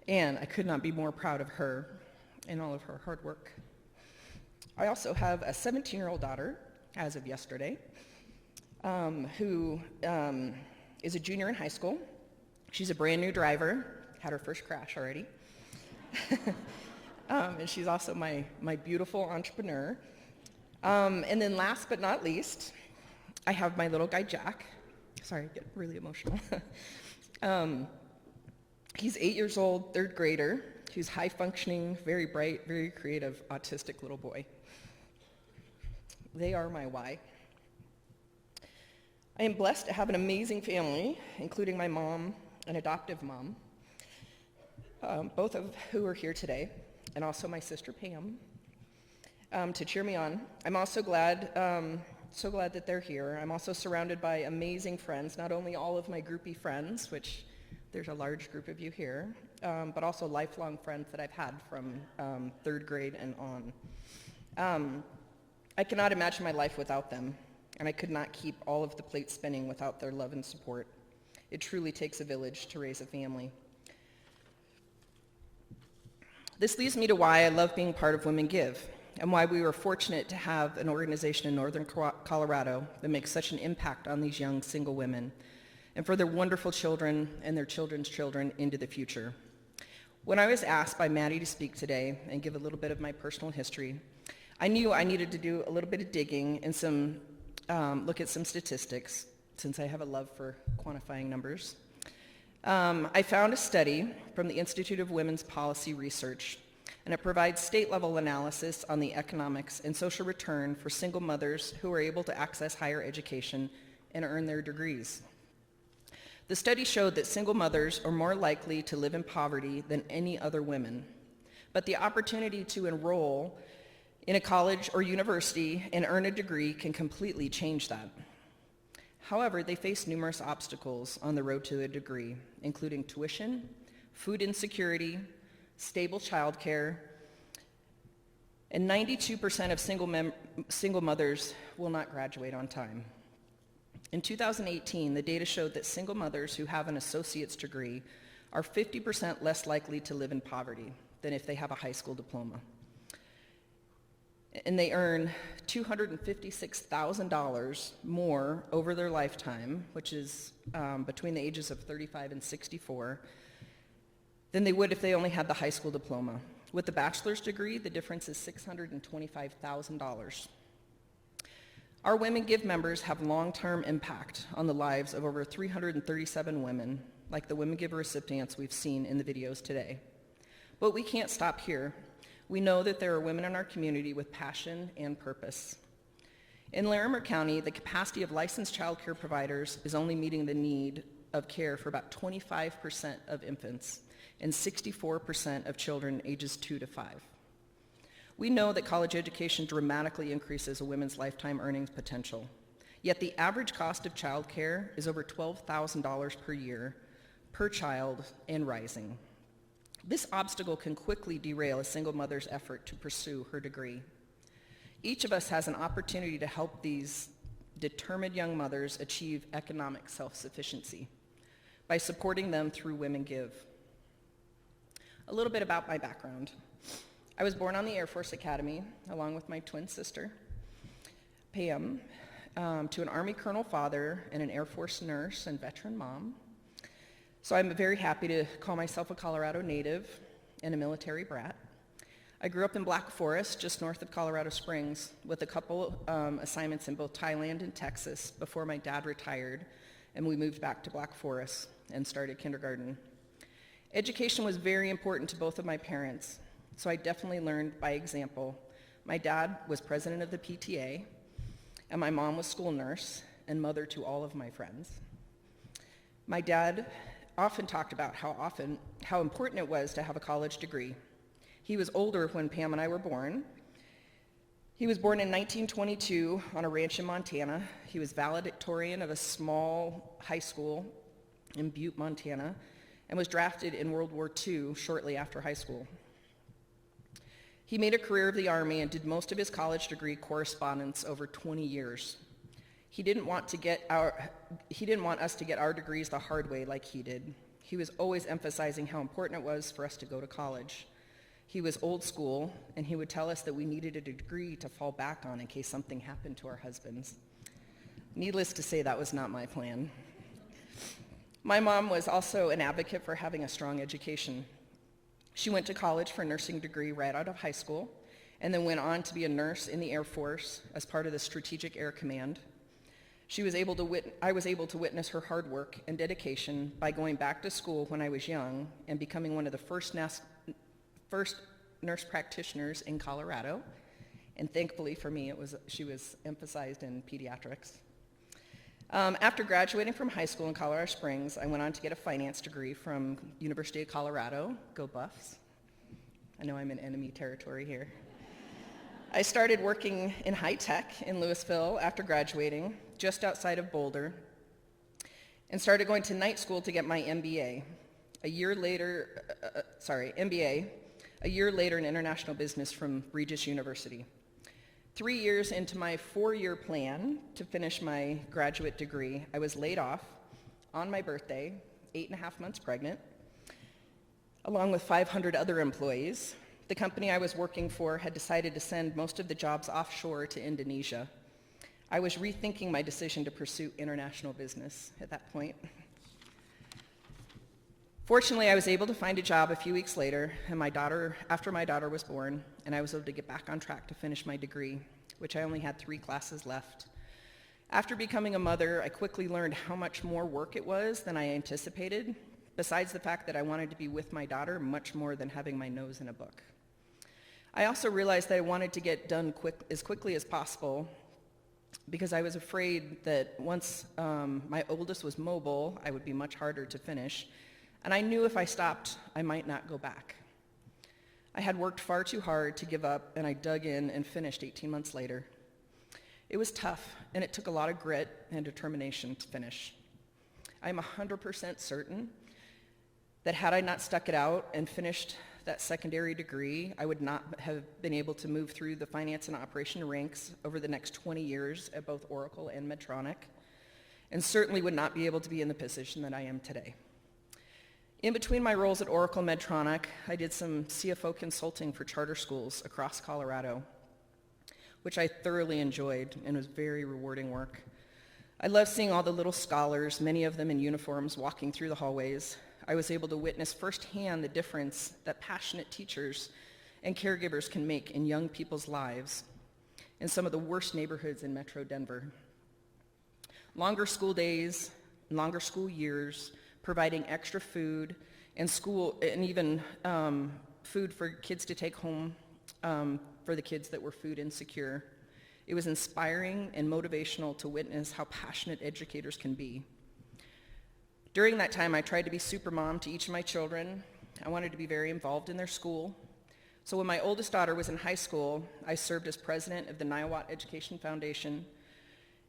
and I could not be more proud of her and all of her hard work. I also have a 17-year-old daughter, as of yesterday, who is a junior in high school. She's a brand new driver, had her first crash already. And she's also my beautiful entrepreneur. And then last but not least, I have my little guy, Jack. Sorry, I get really emotional. He's 8 years old, 3rd grader. He's high functioning, very bright, very creative, autistic little boy. They are my why. I am blessed to have an amazing family, including my mom, an adoptive mom, both of who are here today, and also my sister Pam, to cheer me on. I'm also glad that they're here. I'm also surrounded by amazing friends, not only all of my groupie friends, which there's a large group of you here, but also lifelong friends that I've had from 3rd grade and on. I cannot imagine my life without them, and I could not keep all of the plates spinning without their love and support. It truly takes a village to raise a family. This leads me to why I love being part of Women Give, and why we were fortunate to have an organization in northern Colorado that makes such an impact on these young single women, and for their wonderful children and their children's children into the future. When I was asked by Maddie to speak today and give a little bit of my personal history, I knew I needed to do a little bit of digging and look at some statistics, since I have a love for quantifying numbers. I found a study from the Institute of Women's Policy Research, and it provides state-level analysis on the economics and social return for single mothers who are able to access higher education and earn their degrees. The study showed that single mothers are more likely to live in poverty than any other women, but the opportunity to enroll in a college or university and earn a degree can completely change that. However, they face numerous obstacles on the road to a degree, including tuition, food insecurity, stable childcare, and 92% of single mothers will not graduate on time. In 2018, the data showed that single mothers who have an associate's degree are 50% less likely to live in poverty than if they have a high school diploma. And they earn $256,000 more over their lifetime, which is between the ages of 35 and 64, than they would if they only had the high school diploma. With the bachelor's degree, the difference is $625,000. Our Women Give members have long-term impact on the lives of over 337 women, like the Women Give recipients we've seen in the videos today. But we can't stop here. We know that there are women in our community with passion and purpose. In Larimer County, the capacity of licensed child care providers is only meeting the need of care for about 25% of infants and 64% of children ages 2 to 5. We know that college education dramatically increases a woman's lifetime earnings potential, yet the average cost of child care is over $12,000 per year per child and rising. This obstacle can quickly derail a single mother's effort to pursue her degree. Each of us has an opportunity to help these determined young mothers achieve economic self-sufficiency by supporting them through Women Give. A little bit about my background. I was born on the Air Force Academy, along with my twin sister, Pam, to an Army colonel father and an Air Force nurse and veteran mom. So I'm very happy to call myself a Colorado native and a military brat. I grew up in Black Forest, just north of Colorado Springs, with a couple assignments in both Thailand and Texas before my dad retired, and we moved back to Black Forest and started kindergarten. Education was very important to both of my parents, so I definitely learned by example. My dad was president of the PTA, and my mom was school nurse and mother to all of my friends. My dad often talked about how important it was to have a college degree. He was older when Pam and I were born. He was born in 1922 on a ranch in Montana. He was valedictorian of a small high school in Butte, Montana, and was drafted in World War II shortly after high school. He made a career of the Army and did most of his college degree correspondence over 20 years. He didn't want us to get our degrees the hard way like he did. He was always emphasizing how important it was for us to go to college. He was old school, and he would tell us that we needed a degree to fall back on in case something happened to our husbands. Needless to say, that was not my plan. My mom was also an advocate for having a strong education. She went to college for a nursing degree right out of high school, and then went on to be a nurse in the Air Force as part of the Strategic Air Command. I was able to witness her hard work and dedication by going back to school when I was young and becoming one of the first nurse practitioners in Colorado. And thankfully for me, she was emphasized in pediatrics. After graduating from high school in Colorado Springs, I went on to get a finance degree from University of Colorado. Go Buffs. I know I'm in enemy territory here. I started working in high tech in Louisville after graduating, just outside of Boulder, and started going to night school to get my MBA. A year later in international business from Regis University. 3 years into my 4-year plan to finish my graduate degree, I was laid off on my birthday, 8.5 months pregnant, along with 500 other employees. The company I was working for had decided to send most of the jobs offshore to Indonesia. I was rethinking my decision to pursue international business at that point. Fortunately, I was able to find a job a few weeks later, and after my daughter was born, and I was able to get back on track to finish my degree, which I only had 3 classes left. After becoming a mother, I quickly learned how much more work it was than I anticipated, besides the fact that I wanted to be with my daughter much more than having my nose in a book. I also realized that I wanted to get done as quickly as possible because I was afraid that once my oldest was mobile, I would be much harder to finish. And I knew if I stopped, I might not go back. I had worked far too hard to give up, and I dug in and finished 18 months later. It was tough, and it took a lot of grit and determination to finish. I'm 100% certain that had I not stuck it out and finished that secondary degree, I would not have been able to move through the finance and operation ranks over the next 20 years at both Oracle and Medtronic, and certainly would not be able to be in the position that I am today. In between my roles at Oracle Medtronic, I did some CFO consulting for charter schools across Colorado, which I thoroughly enjoyed and was very rewarding work. I loved seeing all the little scholars, many of them in uniforms, walking through the hallways. I was able to witness firsthand the difference that passionate teachers and caregivers can make in young people's lives in some of the worst neighborhoods in Metro Denver. Longer school days, longer school years, providing extra food and even food for kids to take home for the kids that were food insecure. It was inspiring and motivational to witness how passionate educators can be. During that time, I tried to be super mom to each of my children. I wanted to be very involved in their school. So when my oldest daughter was in high school, I served as president of the Niawat Education Foundation.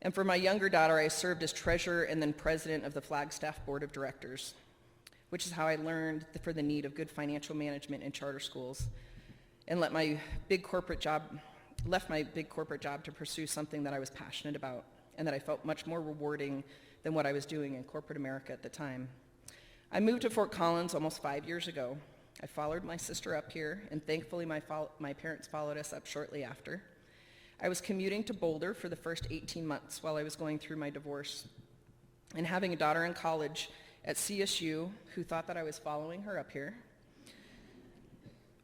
And for my younger daughter, I served as treasurer and then president of the Flagstaff Board of Directors, which is how I learned for the need of good financial management in charter schools and left my big corporate job to pursue something that I was passionate about and that I felt much more rewarding than what I was doing in corporate America at the time. I moved to Fort Collins almost 5 years ago. I followed my sister up here, and thankfully my parents followed us up shortly after. I was commuting to Boulder for the first 18 months while I was going through my divorce, and having a daughter in college at CSU who thought that I was following her up here.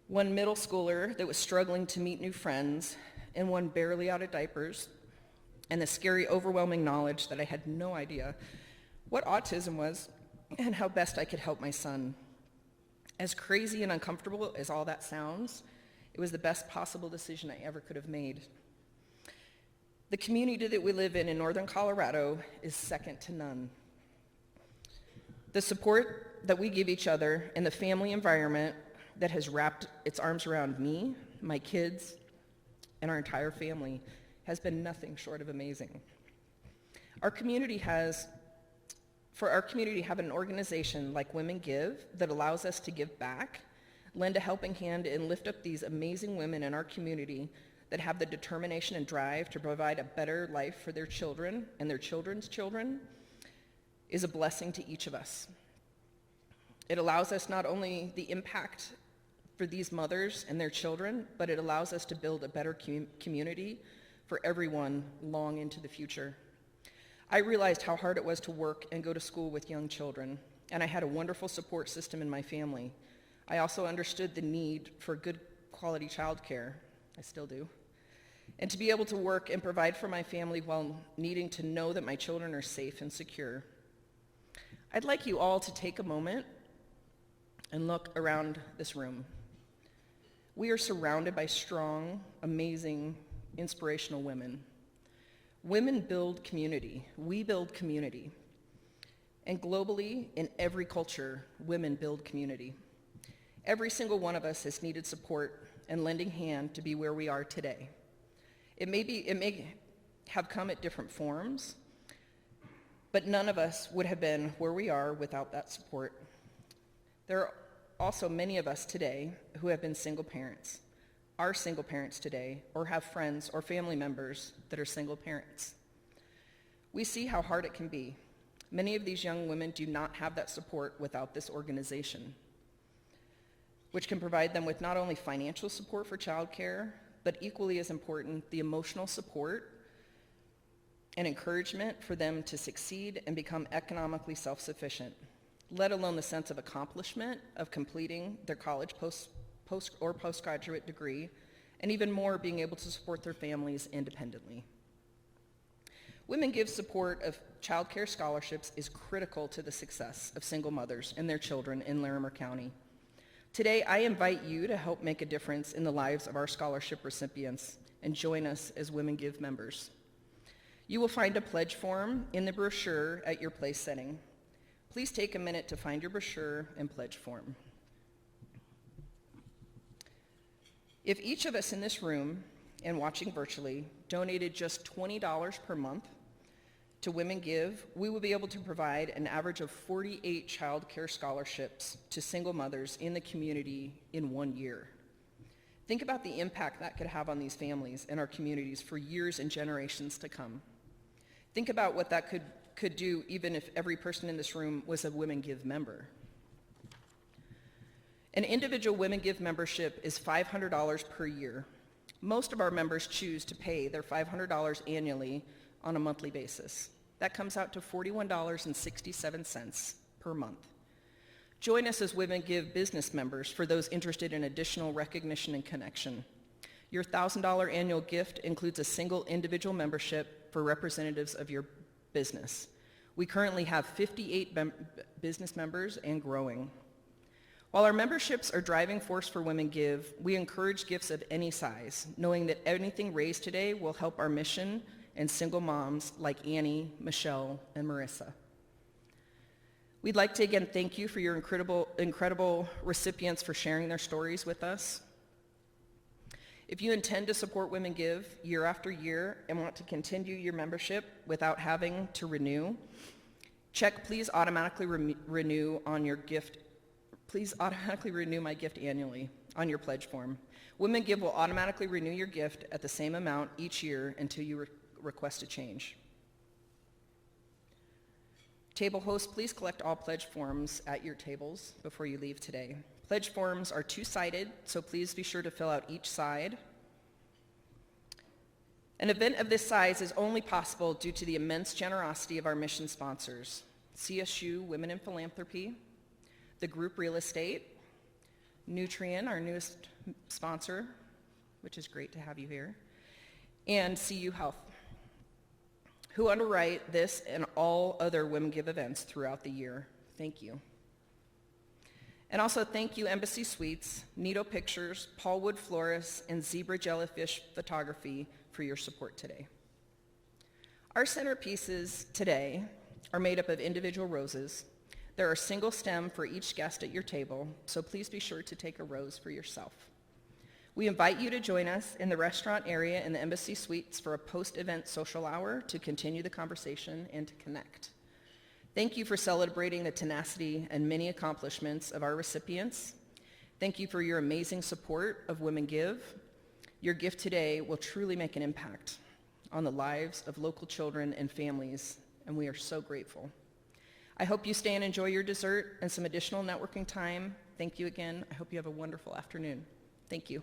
one middle schooler that was struggling to meet new friends, and one barely out of diapers, and the scary, overwhelming knowledge that I had no idea what autism was and how best I could help my son. As crazy and uncomfortable as all that sounds, it was the best possible decision I ever could have made. The community that we live in northern Colorado is second to none. The support that we give each other and the family environment that has wrapped its arms around me, my kids, and our entire family has been nothing short of amazing. For our community to have an organization like Women Give that allows us to give back, lend a helping hand, and lift up these amazing women in our community that have the determination and drive to provide a better life for their children and their children's children is a blessing to each of us. It allows us not only the impact for these mothers and their children, but it allows us to build a better community for everyone long into the future. I realized how hard it was to work and go to school with young children, and I had a wonderful support system in my family. I also understood the need for good quality childcare. I still do. And to be able to work and provide for my family while needing to know that my children are safe and secure. I'd like you all to take a moment and look around this room. We are surrounded by strong, amazing, inspirational women. Women build community. We build community. And globally, in every culture, women build community. Every single one of us has needed support and lending hand to be where we are today. It may have come at different forms, but none of us would have been where we are without that support. There are also many of us today who have been single parents, are single parents today, or have friends or family members that are single parents. We see how hard it can be. Many of these young women do not have that support without this organization, which can provide them with not only financial support for childcare, but equally as important, the emotional support and encouragement for them to succeed and become economically self-sufficient, let alone the sense of accomplishment of completing their college postgraduate degree, and even more, being able to support their families independently. Women Give support of childcare scholarships is critical to the success of single mothers and their children in Larimer County. Today, I invite you to help make a difference in the lives of our scholarship recipients and join us as Women Give members. You will find a pledge form in the brochure at your place setting. Please take a minute to find your brochure and pledge form. If each of us in this room and watching virtually donated just $20 per month to Women Give, we will be able to provide an average of 48 child care scholarships to single mothers in the community in 1 year. Think about the impact that could have on these families and our communities for years and generations to come. Think about what that could do even if every person in this room was a Women Give member. An individual Women Give membership is $500 per year. Most of our members choose to pay their $500 annually on a monthly basis. That comes out to $41.67 per month. Join us as Women Give business members for those interested in additional recognition and connection. Your $1,000 annual gift includes a single individual membership for representatives of your business. We currently have 58 business members and growing. While our memberships are driving force for Women Give, we encourage gifts of any size, knowing that anything raised today will help our mission and single moms like Annie, Michelle, and Marissa. We'd like to again thank you for your incredible recipients for sharing their stories with us. If you intend to support Women Give year after year and want to continue your membership without having to renew, check please automatically renew on your gift. Please automatically renew my gift annually on your pledge form. Women Give will automatically renew your gift at the same amount each year until you request a change. Table hosts, please collect all pledge forms at your tables before you leave today. Pledge forms are two-sided, so please be sure to fill out each side. An event of this size is only possible due to the immense generosity of our mission sponsors, CSU Women in Philanthropy, the Group Real Estate, Nutrien, our newest sponsor, which is great to have you here, and CU Health, who underwrite this and all other Women Give events throughout the year. Thank you. And also thank you Embassy Suites, Nito Pictures, Paul Wood Florists, and Zebra Jellyfish Photography for your support today. Our centerpieces today are made up of individual roses. There are single stem for each guest at your table, so please be sure to take a rose for yourself. We invite you to join us in the restaurant area in the Embassy Suites for a post-event social hour to continue the conversation and to connect. Thank you for celebrating the tenacity and many accomplishments of our recipients. Thank you for your amazing support of Women Give. Your gift today will truly make an impact on the lives of local children and families, and we are so grateful. I hope you stay and enjoy your dessert and some additional networking time. Thank you again. I hope you have a wonderful afternoon. Thank you.